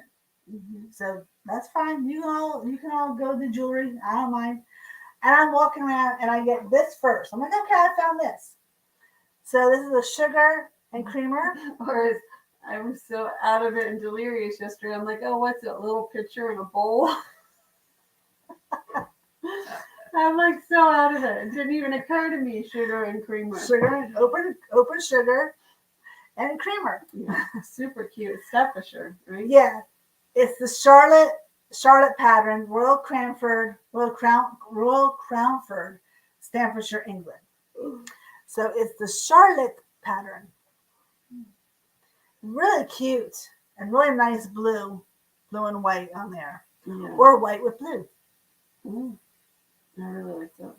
So that's fine. You can all go to the jewelry. I don't mind. And I'm walking around and I get this first. I'm like, okay, I found this. So this is a sugar and creamer. Or as I was so out of it and delirious yesterday, I'm like, oh, what's it? A little pitcher in a bowl? I'm like so out of it. It didn't even occur to me, sugar and creamer. Sugar, open sugar and creamer. Yeah, super cute. Staffordshire, right? Yeah. It's the Charlotte pattern, Royal Cranford, Staffordshire, England. So it's the Charlotte pattern. Really cute and really nice blue and white on there. Yeah. Or white with blue. I really like those.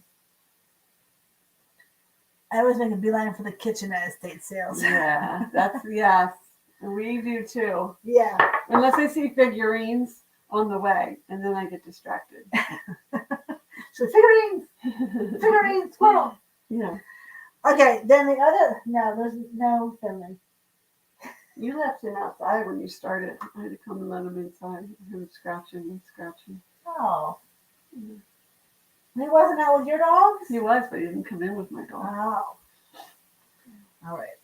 I always make a beeline for the kitchen at estate sales. Yeah, yes. We do too. Yeah. Unless I see figurines on the way, and then I get distracted. So figurines, squirrel. Yeah. Okay, then the other, no, there's no filming. You left him outside when you started. I had to come and let him inside. Him scratching. Oh. He wasn't out with your dogs? He was, but he didn't come in with my dog. Oh. All right.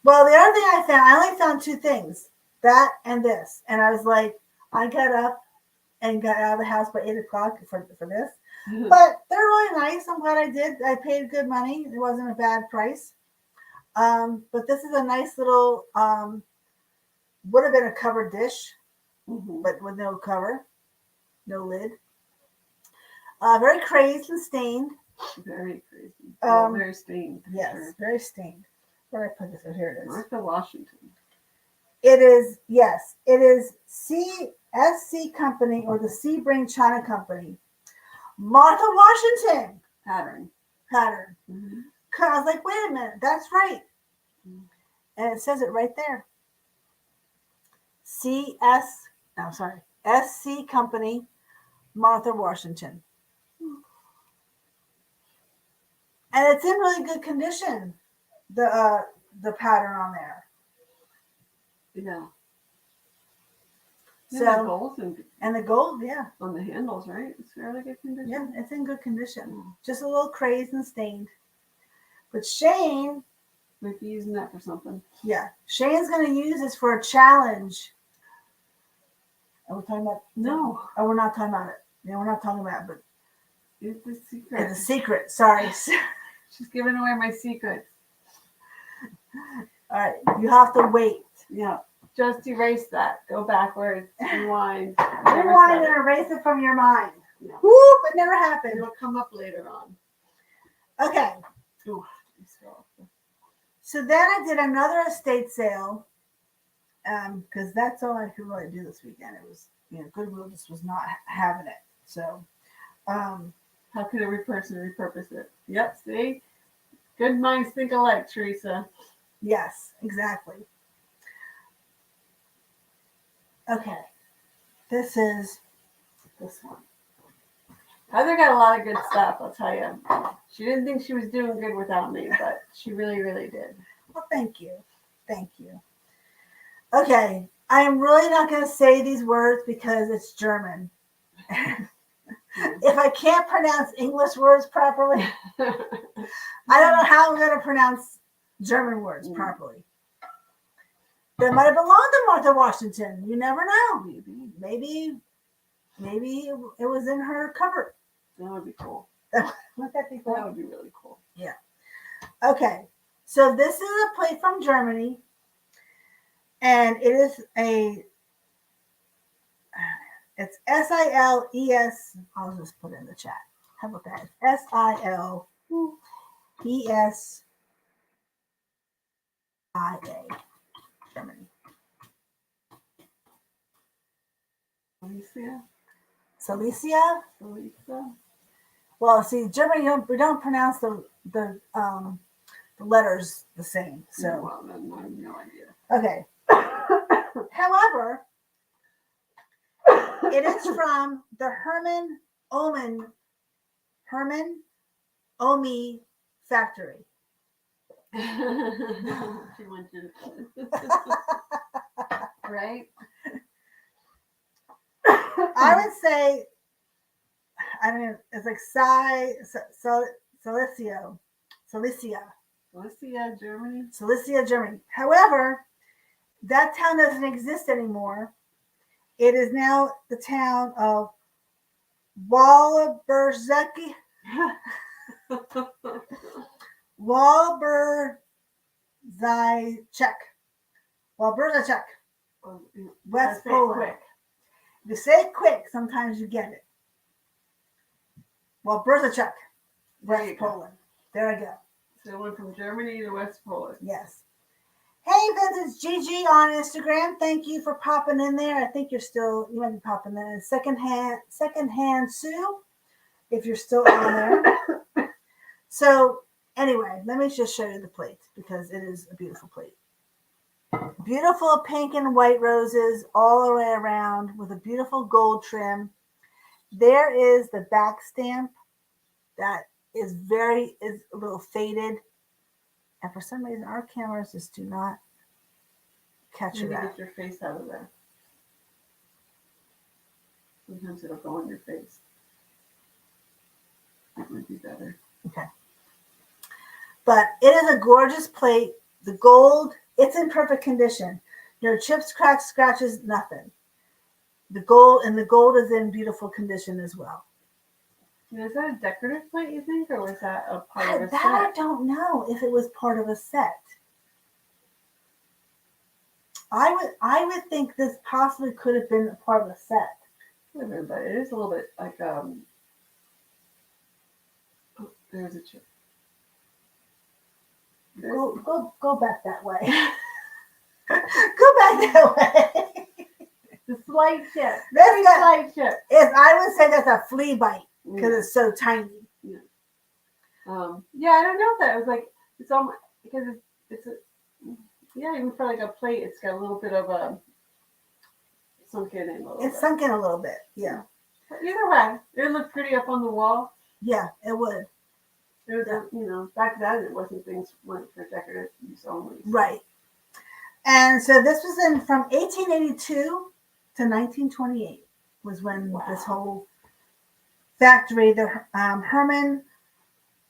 Well, the other thing I only found two things, that and this. And I was like, I got up and got out of the house by 8 o'clock for this. But they're really nice. I'm glad I did. I paid good money. It wasn't a bad price. But this is a nice little, would have been a covered dish, but with no cover, no lid. Very crazed and stained. Very crazy. Very stained. Yes, sure. very stained. Where did I put this? Oh, here it is. Martha Washington. It is CSC Company or the Sebring China Company. Martha Washington Pattern. I was like, wait a minute, that's right. And it says it right there. SC Company, Martha Washington. And it's in really good condition, the pattern on there. Yeah. So, the gold and the gold, yeah. On the handles, right? It's fairly good condition. Yeah, it's in good condition. Just a little crazed and stained. But Shane, might be using that for something. Yeah. Shane's going to use this for a challenge. Are we talking about? No. Oh, we're not talking about it. Yeah, we're not talking about it, but it's a secret. It's a secret. Sorry. She's giving away my secrets. All right. You have to wait. Yeah. Just erase that. Go backwards. Rewind. Rewind and erase it from your mind. Yeah. Whoop, it never happened. It'll come up later on. Okay. Ooh, so then I did another estate sale. Because that's all I could really do this weekend. It was, Goodwill just was not having it. So, how could every person repurpose it? Yep, see? Good minds think alike, Teresa. Yes, exactly. Okay. This is this one. Heather got a lot of good stuff, I'll tell you. She didn't think she was doing good without me, but she really, really did. Well, thank you. Thank you. Okay. I am really not going to say these words because it's German. If I can't pronounce English words properly, I don't know how I'm going to pronounce German words properly. That might have belonged to Martha Washington. You never know. Maybe it was in her cupboard. That would be cool. Wouldn't that be cool? That would be really cool. Yeah. Okay. So this is a plate from Germany. And it is it's SILES. I'll just put it in the chat. How about that? SILESIA. Germany. Silesia? Well, see, Germany we don't pronounce the letters the same. So Well, then I have no idea. Okay. However, it is from the Herman Omi factory. She wants you to. Right? I would say, I mean, it's like Silicio, Germany. Silesia, Germany. However, that town doesn't exist anymore. It is now the town of Wallbergzeki, Wallbergzyczek, Wallbergzyczek, West Poland. Quick. If you say it quick, sometimes you get it. Wallbergzyczek, West Poland. There I go. So it went from Germany to West Poland. Yes. Hey, Vintage Gigi on Instagram. Thank you for popping in there. I think you might be popping in. Secondhand Sue, if you're still on there. So anyway, let me just show you the plate because it is a beautiful plate. Beautiful pink and white roses all the way around with a beautiful gold trim. There is the back stamp that is a little faded. And for some reason, our cameras just do not capture that. Get your face out of there. Sometimes it'll go on your face. That would be better. Okay. But it is a gorgeous plate. The gold, it's in perfect condition. No chips, cracks, scratches, nothing. The gold is in beautiful condition as well. Is that a decorative plate, you think, or was that a part of a set? I don't know if it was part of a set. I would think this possibly could have been a part of a set. But it is a little bit like oh, there's a chip. Go back that way. Go back that way. The slight chip. Slight chip. I would say that's a flea bite because it's so tiny. Yeah. I don't know if that was like it's almost because it's a even for like a plate, it's got a little bit of a sunk in a little bit. It's sunk in a little bit, yeah. But either way, it looked pretty up on the wall. Yeah, it would. It was back then it wasn't things went for decorative use only. Right. And so this was from 1882 to 1928 was when this whole factory, the Herman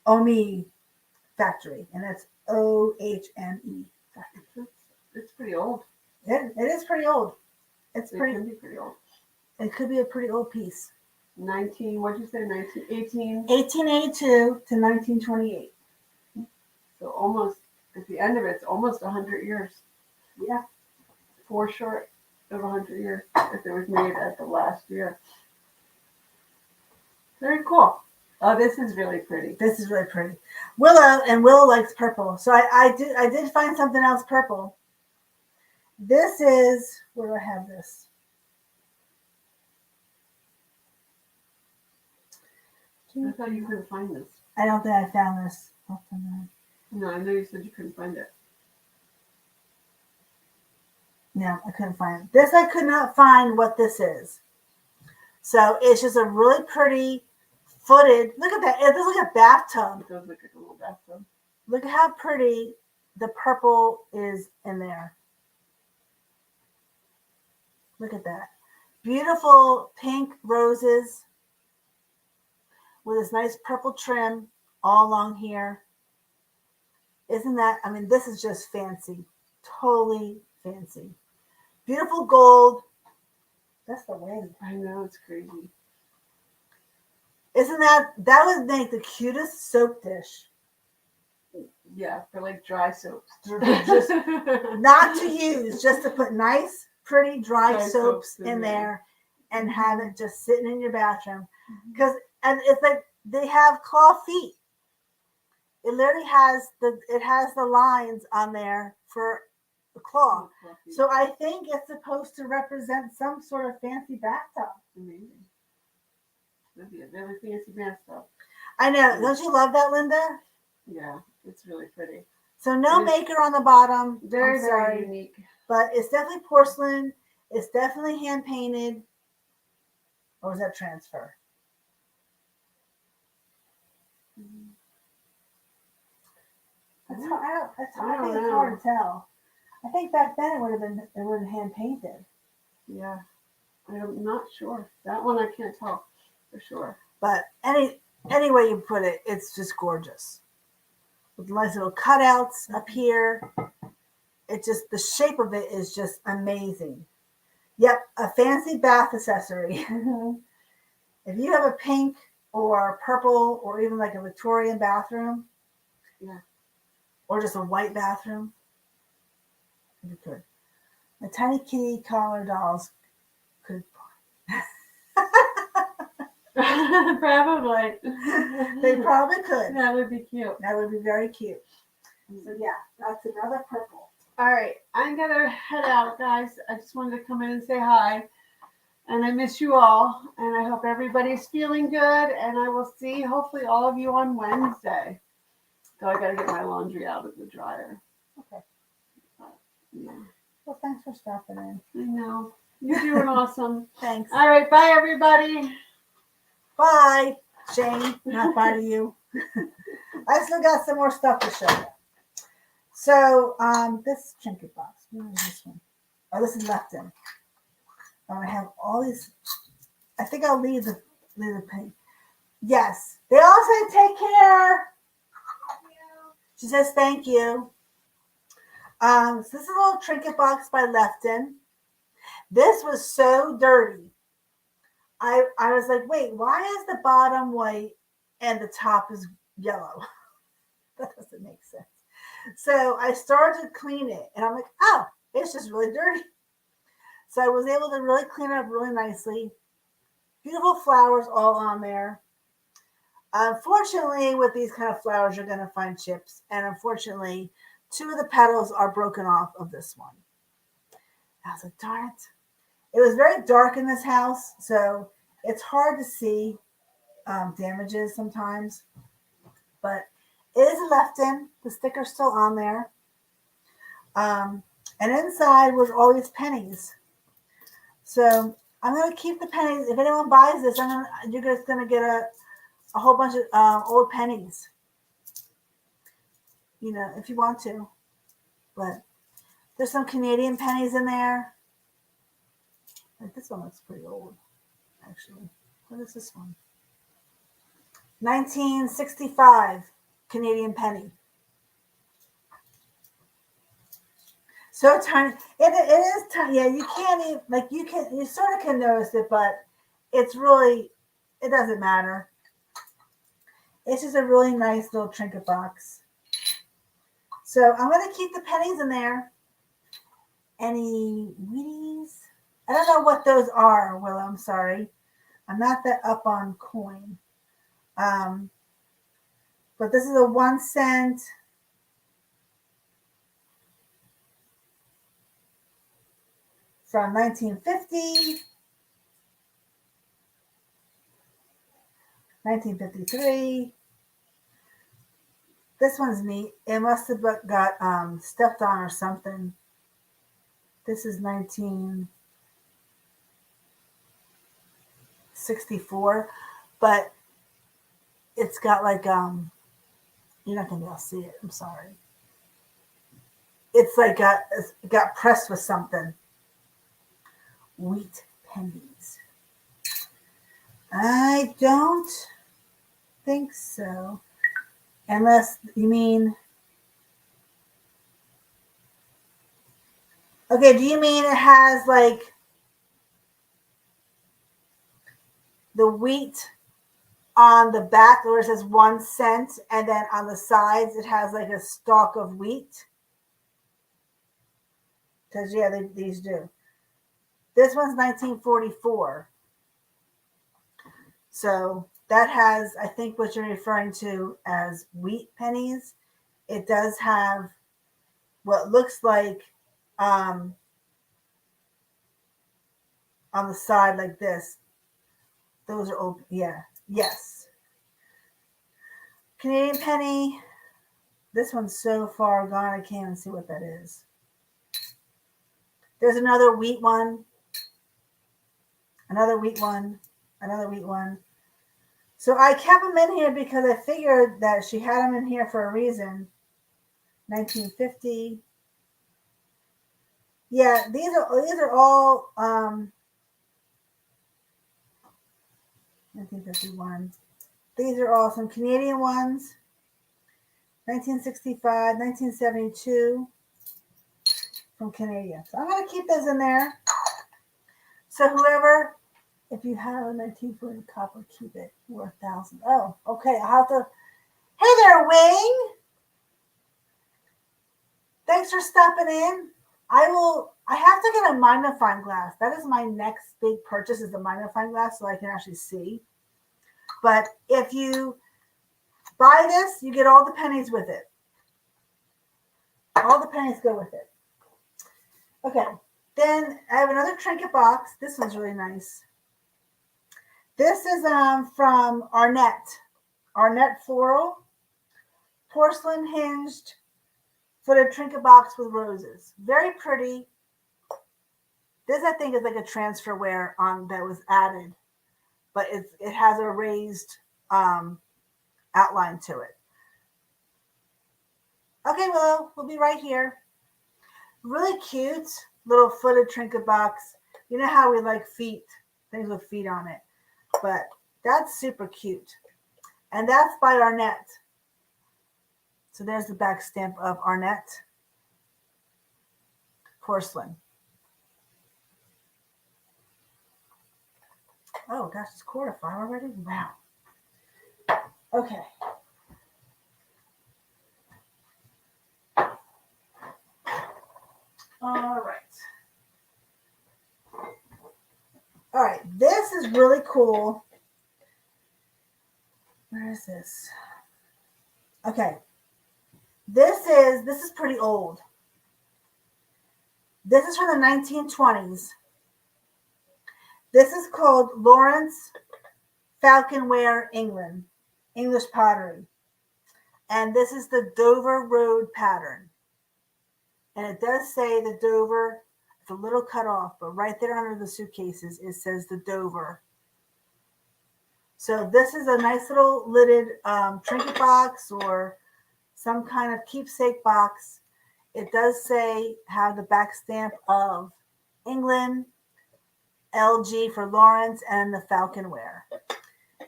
Ohme factory, and that's OHME. It's pretty old. It is pretty old. It can be pretty old. It could be a pretty old piece. 18? 1882 to 1928. So almost at the end of it, it's almost 100 years. Yeah. 4 short of 100 years if it was made at the last year. Very cool. Oh, this is really pretty. This is really pretty. Willow likes purple. So I did find something else purple. This is, where do I have this? I thought you couldn't find this. I don't think I found this. No, I know you said you couldn't find it. No, I couldn't find it. This I could not find what this is. So it's just a really pretty footed. Look at that. It looks like a bathtub. It does look like a little bathtub. Look at how pretty the purple is in there. Look at that. Beautiful pink roses with this nice purple trim all along here. Isn't that, this is just fancy. Totally fancy. Beautiful gold. That's the wind. I know, it's crazy. Isn't that would make the cutest soap dish. Yeah, for like dry soaps. Just not to use, just to put nice, pretty dry soaps in there and have it just sitting in your bathroom. Because and it's like they have claw feet. It literally has the lines on there for the claw. So I think it's supposed to represent some sort of fancy bathtub. Amazing. That'd be a very fancy bathtub. I know. Don't you love that, Linda? Yeah, it's really pretty. So no maker on the bottom. Very, very unique. But it's definitely porcelain. It's definitely hand painted. Or was that transfer? It's hard, I don't think it's know. hard to tell. I think back then it would have been hand painted. Yeah, I'm not sure. That one I can't tell for sure. But any way you put it, it's just gorgeous. With nice little cutouts up here. It just, the shape of it is just amazing. Yep, a fancy bath accessory. If you have a pink or purple or even like a Victorian bathroom, Yeah. or just a white bathroom, you could. The tiny kitty collar dolls could. Probably. They probably could. That would be cute. That would be very cute. So yeah, that's another purple. All right, I'm gonna head out, guys. I just wanted to come in and say hi, and I miss you all, and I hope everybody's feeling good, and I will see hopefully all of you on Wednesday. So I gotta get my laundry out of the dryer. Okay. Yeah, Well, thanks for stopping in. I know. You're doing awesome. Thanks. All right, bye everybody. Bye, Shane. Not bye to you. I still got some more stuff to show you. So, this trinket box. Where is this one? Oh, this is left in. I have all these. I think I'll leave the paint. Yes, they all say take care. She says thank you. So this is a little trinket box by Lefton. This was so dirty. I was like, wait, why is the bottom white and the top is yellow? That doesn't make sense. So I started to clean it, and I'm like, oh, it's just really dirty. So I was able to really clean it up really nicely. Beautiful flowers all on there. Unfortunately, with these kind of flowers, you're going to find chips. And unfortunately, 2 of the petals are broken off of this one. I was like, darn it. It was very dark in this house, so it's hard to see damages sometimes. But it is left in. The sticker's still on there. And inside was all these pennies. So I'm going to keep the pennies. If anyone buys this, you're just going to get a whole bunch of old pennies. You know, if you want to. But there's some Canadian pennies in there. Like this one looks pretty old, actually. What is this one? 1965 Canadian penny. So tiny. It is tiny. Yeah, you can't even, like, you sort of can notice it, but it's really, it doesn't matter. It's just a really nice little trinket box. So I'm going to keep the pennies in there. Any Wheaties? I don't know what those are, Willow. I'm sorry. I'm not that up on coin. But this is a 1 cent. From 1950. 1953. This one's neat. It must have got stepped on or something. This is 1964, but it's got like you're not gonna be able to see it. I'm sorry. It's like it got pressed with something. Wheat pennies. I don't think so. Unless you mean, okay, do you mean it has like the wheat on the back where it says 1 cent and then on the sides it has like a stalk of wheat? Because yeah, these do. This one's 1944. So that has, I think, what you're referring to as wheat pennies. It does have what looks like on the side like this. Those are open. Yeah. Yes. Canadian penny. This one's so far gone, I can't even see what that is. There's another wheat one. Another wheat one. Another wheat one. So I kept them in here because I figured that she had them in here for a reason. 1950. Yeah, these are all 1951. These are all some Canadian ones. 1965, 1972 from Canadian. So I'm going to keep those in there. So whoever, if you have a 1940 copper, keep it. Worth 1,000. Oh, okay. I'll have to. Hey there, Wayne. Thanks for stopping in. I have to get a magnifying glass. That is my next big purchase, is a magnifying glass, so I can actually see. But if you buy this, you get all the pennies with it. All the pennies go with it. Okay. Then I have another trinket box. This one's really nice. This is from Arnett Floral, porcelain hinged footed trinket box with roses. Very pretty. This I think is like a transferware that was added, but it has a raised outline to it. Okay, well, we'll be right here. Really cute little footed trinket box. You know how we like feet, things with feet on it, but that's super cute. And that's by Arnett. So there's the back stamp of Arnett porcelain. Oh gosh, it's 4:05 already? Wow. Okay. All right. All right. This is really cool. Where is this? Okay. This is pretty old. This is from the 1920s. This is called Lawrence Falconware, England, English pottery. And this is the Dover Road pattern. And it does say the Dover, it's a little cut off, but right there under the suitcases, it says the Dover. So this is a nice little lidded trinket box or some kind of keepsake box. It does say have the back stamp of England, LG for Lawrence, and the Falconware.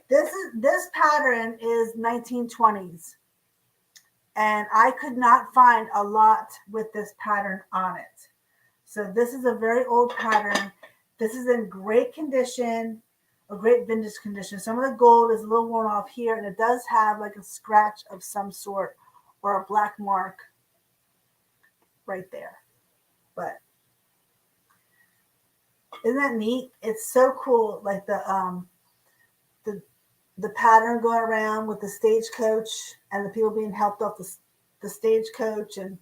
This pattern is 1920s. And I could not find a lot with this pattern on it. So this is a very old pattern. This is in great condition, a great vintage condition. Some of the gold is a little worn off here, and it does have like a scratch of some sort or a black mark right there. But isn't that neat? It's so cool, like the pattern going around with the stagecoach and the people being helped off the stagecoach, and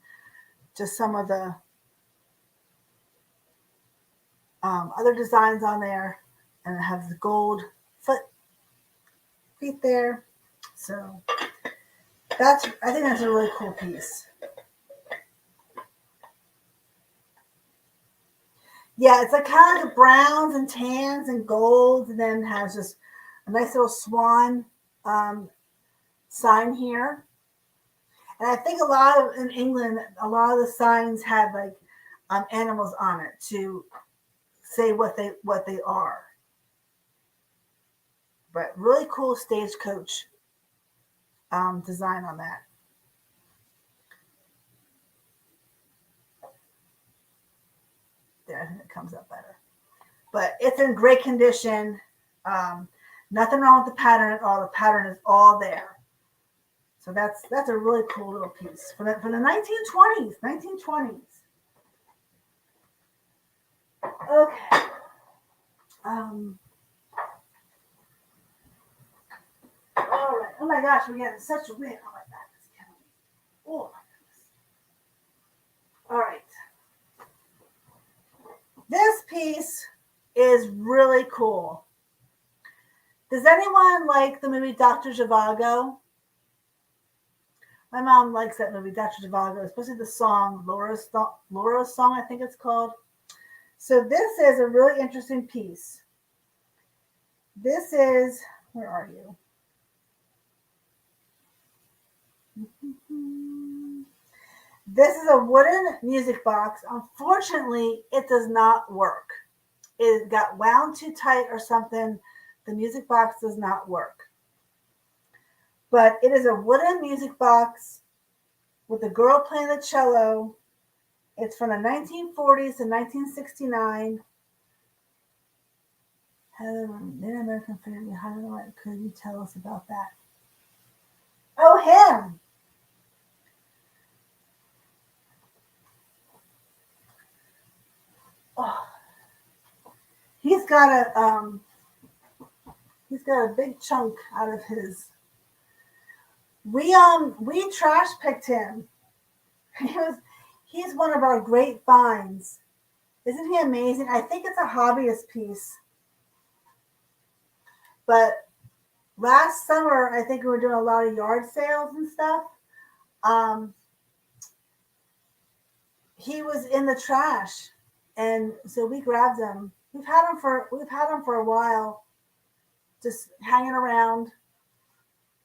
just some of the other designs on there. And it has the gold feet there. So I think that's a really cool piece. Yeah, it's like kind of like browns and tans and golds, and then has just a nice little swan sign here. And I think in England, a lot of the signs had like animals on it to say what they are. But really cool stagecoach design on that. There, I think it comes up better. But it's in great condition. Nothing wrong with the pattern at all. The pattern is all there. So that's a really cool little piece from the 1920s. 1920s. Okay. All right. Oh my gosh, we're getting such a wind. Oh my God, it's killing me. Oh my goodness. All right. This piece is really cool. Does anyone like the movie Dr. Zhivago? My mom likes that movie, Dr. Zhivago, especially the song, Laura's Song, I think it's called. So this is a really interesting piece. This is, where are you? This is a wooden music box. Unfortunately, it does not work. It got wound too tight or something. The music box does not work. But it is a wooden music box with a girl playing the cello. It's from the 1940s to 1969. Heather, Native American figure, how do I, could you tell us about that? Oh, him. Oh, he's got a big chunk out of his. We trash picked him. He's one of our great finds. Isn't he amazing? I think it's a hobbyist piece. But last summer, I think we were doing a lot of yard sales and stuff. He was in the trash, and so we grabbed him. We've had him for a while, just hanging around.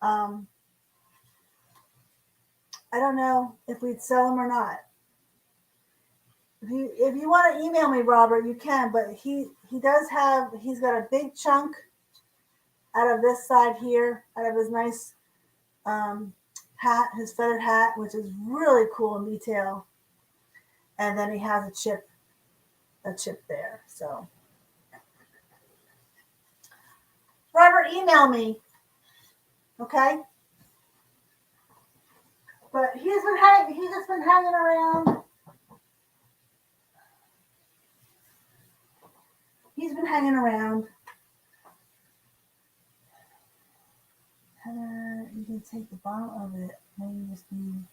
I don't know if we'd sell him or not. If you want to email me, Robert, you can. But he's got a big chunk out of this side here, out of his nice hat, his feathered hat, which is really cool in detail. And then he has a chip there. So, Robert, email me, okay? But he's just been hanging around. He's been hanging around. Heather, you can take the bottom of it. Maybe just need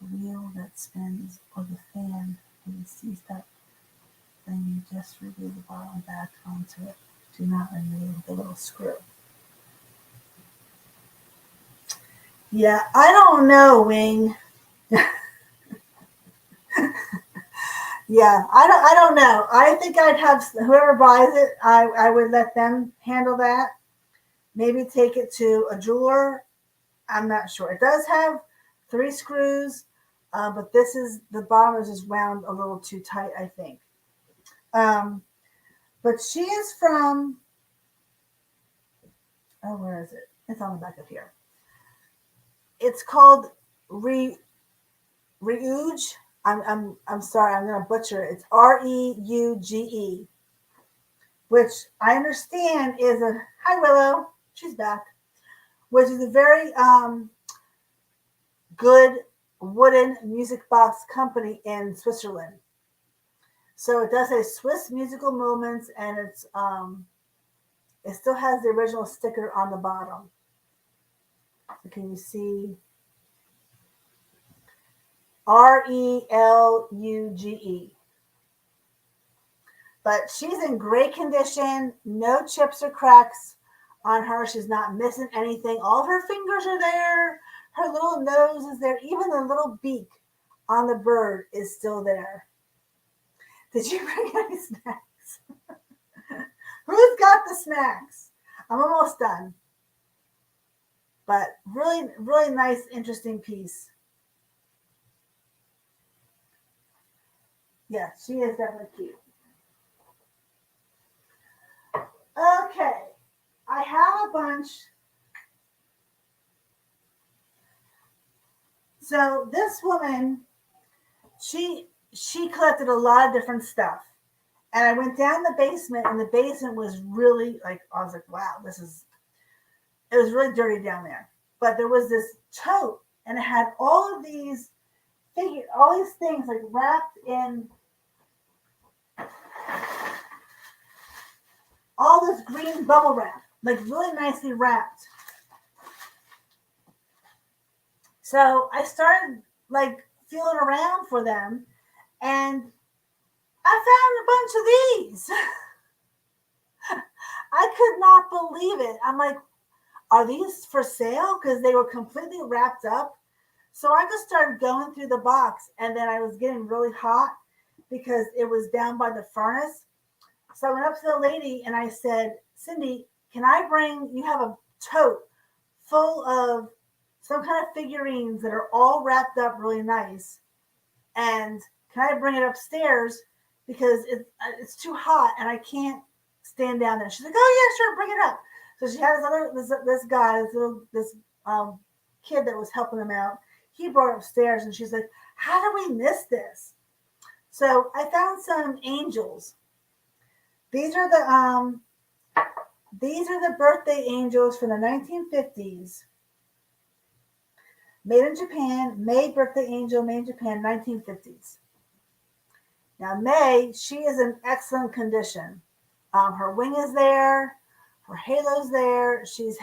the wheel that spins or the fan when it sees that. Then you just remove the bottom back onto it. Do not remove the little screw. Yeah, I don't know, Wing. Yeah, I don't know. I think I'd have whoever buys it, I would let them handle that. Maybe take it to a jeweler. I'm not sure. It does have 3 screws, but the bottom is just wound a little too tight, I think. But she is from, where is it? It's on the back of here. It's called Reuge. I'm sorry, I'm going to butcher it. It's Reuge, which I understand is hi Willow, she's back, which is a very good wooden music box company in Switzerland. So it does say Swiss musical moments, and it still has the original sticker on the bottom. So can you see? Reluge. But she's in great condition, no chips or cracks on her. She's not missing anything. All of her fingers are there. Her little nose is there. Even the little beak on the bird is still there. Did you bring any snacks? Who's got the snacks? I'm almost done. But really, really nice, interesting piece. Yeah, she is definitely cute. Okay, I have a bunch. So this woman, she collected a lot of different stuff. And I went down the basement, and the basement was really I was like, wow, it was really dirty down there. But there was this tote, and it had all of these all these things like wrapped in all this green bubble wrap, like really nicely wrapped. So I started feeling around for them, and I found a bunch of these. I could not believe it. I'm like, are these for sale? Because they were completely wrapped up. So I just started going through the box, and then I was getting really hot because it was down by the furnace. So I went up to the lady and I said, Cindy, you have a tote full of some kind of figurines that are all wrapped up really nice. And can I bring it upstairs because it's too hot and I can't stand down there. She's like, oh yeah, sure, bring it up. So she had this guy, this kid that was helping him out. He brought it upstairs, and she's like, how did we miss this? So I found some angels. These are the birthday angels from the 1950s. Made in Japan, May birthday angel, made in Japan, 1950s. Now May, she is in excellent condition. Her wing is there, her halo's there. She was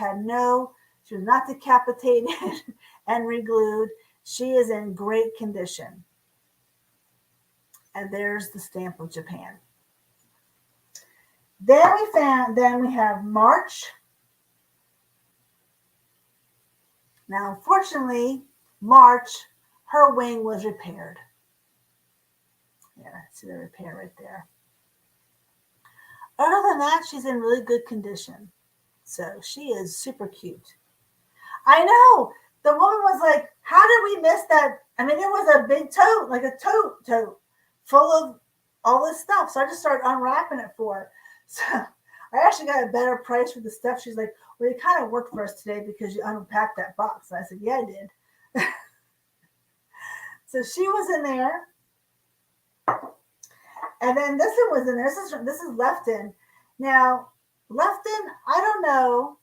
not decapitated and reglued. She is in great condition. And there's the stamp of Japan. Then we have March. Now, unfortunately, March, her wing was repaired. Yeah, see the repair right there. Other than that, she's in really good condition. So she is super cute. I know. The woman was like, how did we miss that? I mean, it was a big tote, like a tote full of all this stuff. So I just started unwrapping it for her. So I actually got a better price for the stuff. She's like, well, you kind of worked for us today because you unpacked that box. And I said, yeah, I did. So she was in there. And then this one was in there. This is Lefton. Now, Lefton, I don't know.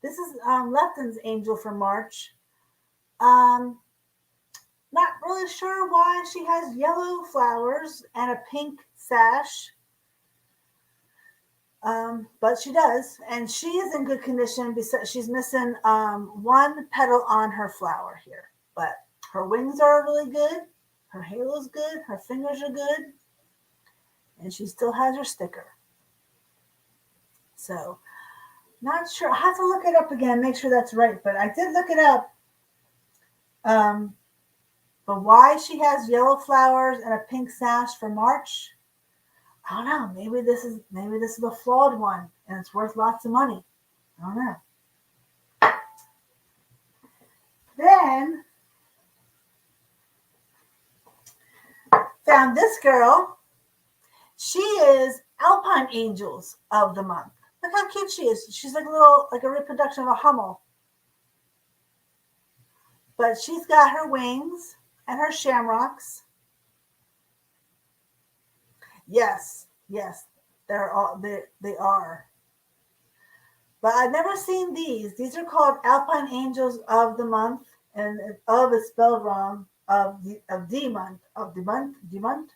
This is Lefton's angel for March. Not really sure why she has yellow flowers and a pink sash. But she does. And she is in good condition. She's missing one petal on her flower here. But her wings are really good. Her halo's good. Her fingers are good. And she still has her sticker. So, not sure. I'll have to look it up again, make sure that's right. But I did look it up. But why she has yellow flowers and a pink sash for March, I don't know. Maybe this is the flawed one, and it's worth lots of money. I don't know. Then found this girl. She is Alpine Angels of the month. Look how cute she is. She's like a reproduction of a Hummel. But she's got her wings and her shamrocks. Yes, they are. But I've never seen these. These are called Alpine Angels of the month, and of is spelled wrong. Of the month.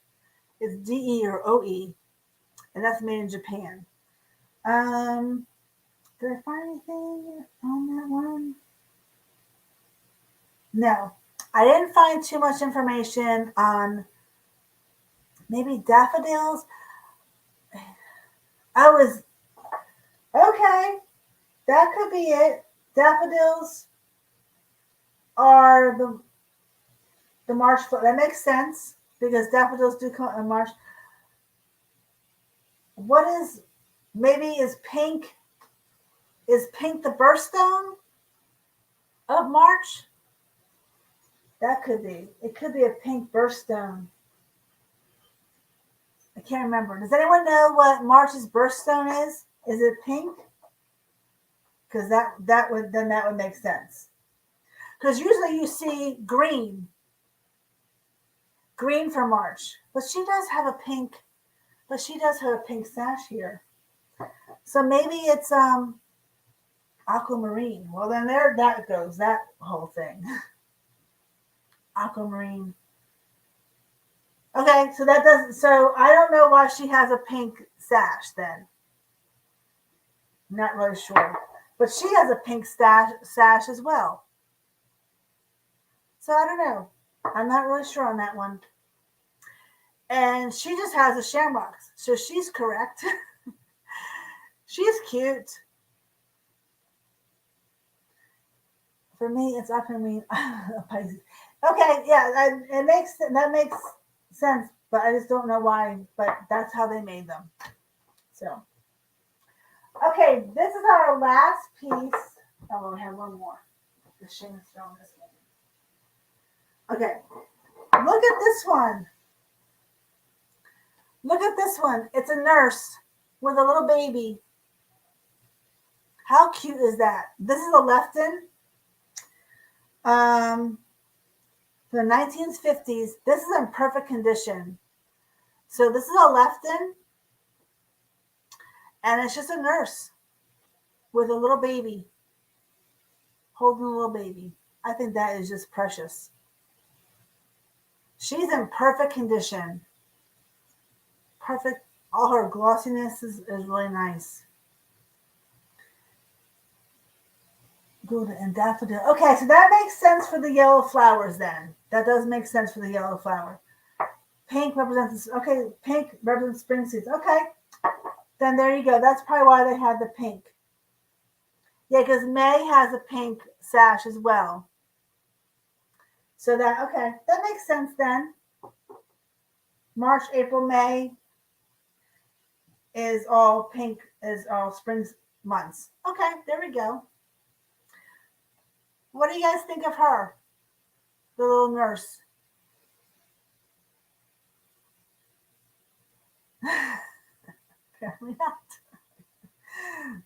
It's DE or OE, and that's made in Japan. Did I find anything on that one? No, I didn't find too much information on maybe daffodils. Okay. That could be it. Daffodils are the March flower. That makes sense because daffodils do come in March. Is pink? Is pink the birthstone of March? That could be. It could be a pink birthstone. I can't remember. Does anyone know what March's birthstone is? Is it pink? Because that would make sense. Because usually you see green for March, but she does have a pink sash here. So maybe it's aquamarine. Well, then there that goes, that whole thing. Aquamarine. Okay, so I don't know why she has a pink sash then. Not really sure. But she has a pink sash as well. So I don't know. I'm not really sure on that one. And she just has a shamrock. So she's correct. She's cute. For me, it's aquamarine. Pisces. Okay, yeah, that makes sense, but I just don't know why. But that's how they made them. So, okay, this is our last piece. Oh, we have one more. The Shane's throwing this one. Okay, Look at this one. Look at this one. It's a nurse with a little baby. How cute is that? This is a Lefton. From the 1950s. This is in perfect condition. So this is a Lefton, and it's just a nurse with a little baby, holding a little baby. I think that is just precious. She's in perfect condition. Perfect. All her glossiness is really nice. Good and daffodil. Okay, so that makes sense for the yellow flowers then. That does make sense for the yellow flower. Pink represents, okay, pink represents spring seeds. Okay, then there you go. That's probably why they had the pink. Yeah, because May has a pink sash as well. So that, okay, that makes sense then. March, April, May is all pink, is all spring months. Okay, there we go. What do you guys think of her? The little nurse. Apparently not.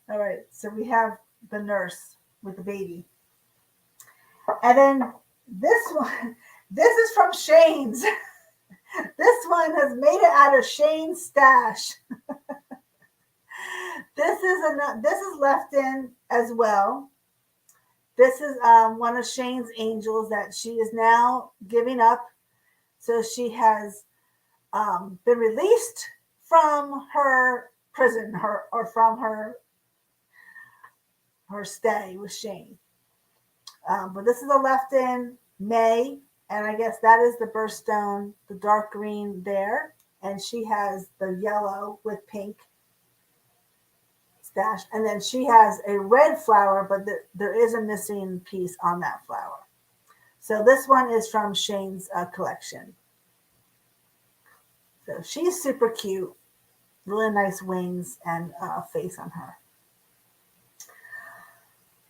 All right, so we have the nurse with the baby. And then this one, this is from Shane's. This one has made it out of Shane's stash. This is Lefton as well. This is one of Shane's angels that she is now giving up. So she has been released from her prison, or from her stay with Shane. But this is a Lefton May, and I guess that is the birthstone, the dark green there, and she has the yellow with pink stash, and then she has a red flower, but there is a missing piece on that flower. So this one is from Shane's collection. So she's super cute, really nice wings and face on her.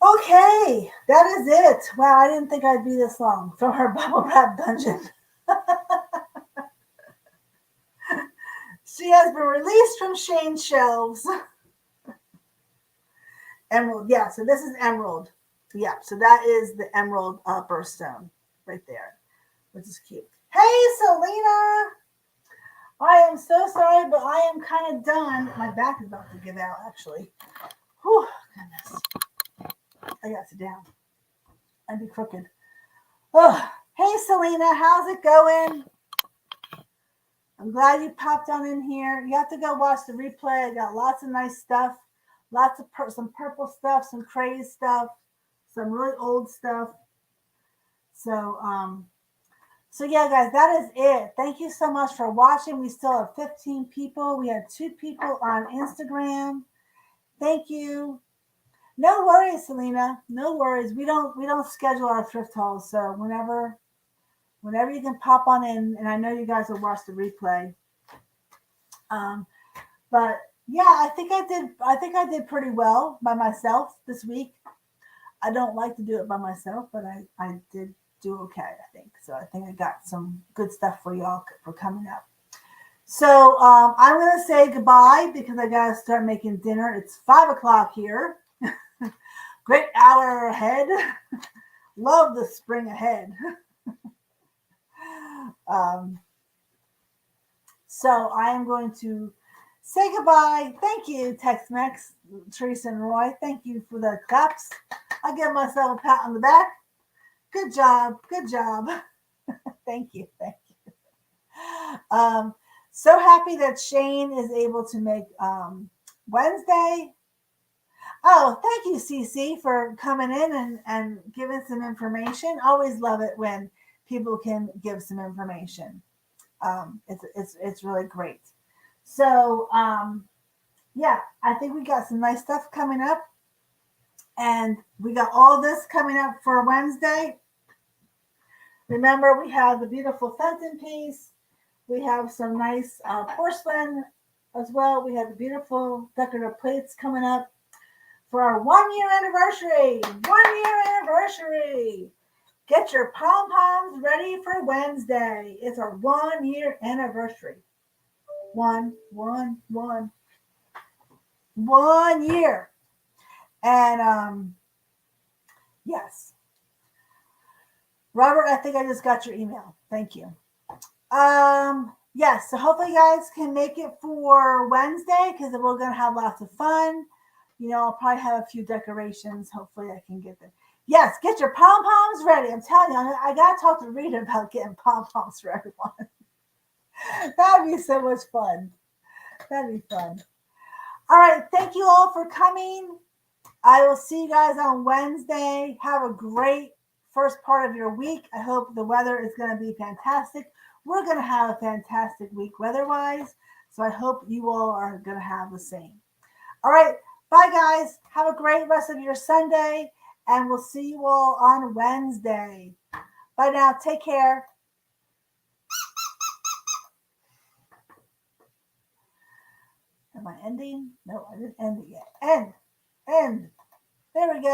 Okay, that is it. Wow, I didn't think I'd be this long from her bubble wrap dungeon. She has been released from Shane's shelves. Emerald, yeah, so this is emerald. Yeah, so that is the emerald birthstone right there, which is cute. Hey, Selena! I am so sorry, but I am kind of done. My back is about to give out, actually. Whew, goodness. I got to sit down. I'd be crooked. Oh, hey, Selena, how's it going? I'm glad you popped on in here. You have to go watch the replay. I got lots of nice stuff. Lots of some purple stuff, some craze stuff, some really old stuff. So yeah, guys, that is it. Thank you so much for watching. We still have 15 people. We had 2 people on Instagram. Thank you. No worries, Selena. No worries. We don't schedule our thrift hauls, so whenever you can pop on in, and I know you guys will watch the replay. But yeah, I think I did pretty well by myself this week. I don't like to do it by myself, but I did do okay, I think. So I think I got some good stuff for y'all for coming up. So I'm going to say goodbye because I got to start making dinner. It's 5 o'clock here. Great hour ahead. Love the spring ahead. So I am going to say goodbye. Thank you, Tex-Mex, Teresa and Roy. Thank you for the claps. I'll give myself a pat on the back. Good job. Good job. Thank you. Thank you. So happy that Shane is able to make Wednesday. Oh, thank you, Cece, for coming in and giving some information. Always love it when people can give some information. It's really great. So yeah, I think we got some nice stuff coming up, and we got all this coming up for Wednesday. Remember, we have the beautiful Fenton piece. We have some nice porcelain as well. We have the beautiful decorative plates coming up for our 1-year anniversary. 1-year anniversary. Get your pom-poms ready for Wednesday. It's our 1-year anniversary. 1 year. And yes. Robert, I think I just got your email. Thank you. Yes, so hopefully you guys can make it for Wednesday because we're gonna have lots of fun. I'll probably have a few decorations. Hopefully I can get them. Yes, get your pom-poms ready. I'm telling you, I gotta talk to Rita about getting pom-poms for everyone. That'd be so much fun. That'd be fun. All right, thank you all for coming. I will see you guys on Wednesday. Have a great first part of your week. I hope the weather is going to be fantastic. We're going to have a fantastic week weather-wise, so I hope you all are going to have the same. All right, bye guys. Have a great rest of your Sunday, and we'll see you all on Wednesday. Bye now. Take care. Am I ending? No, I didn't end it yet. End. There we go.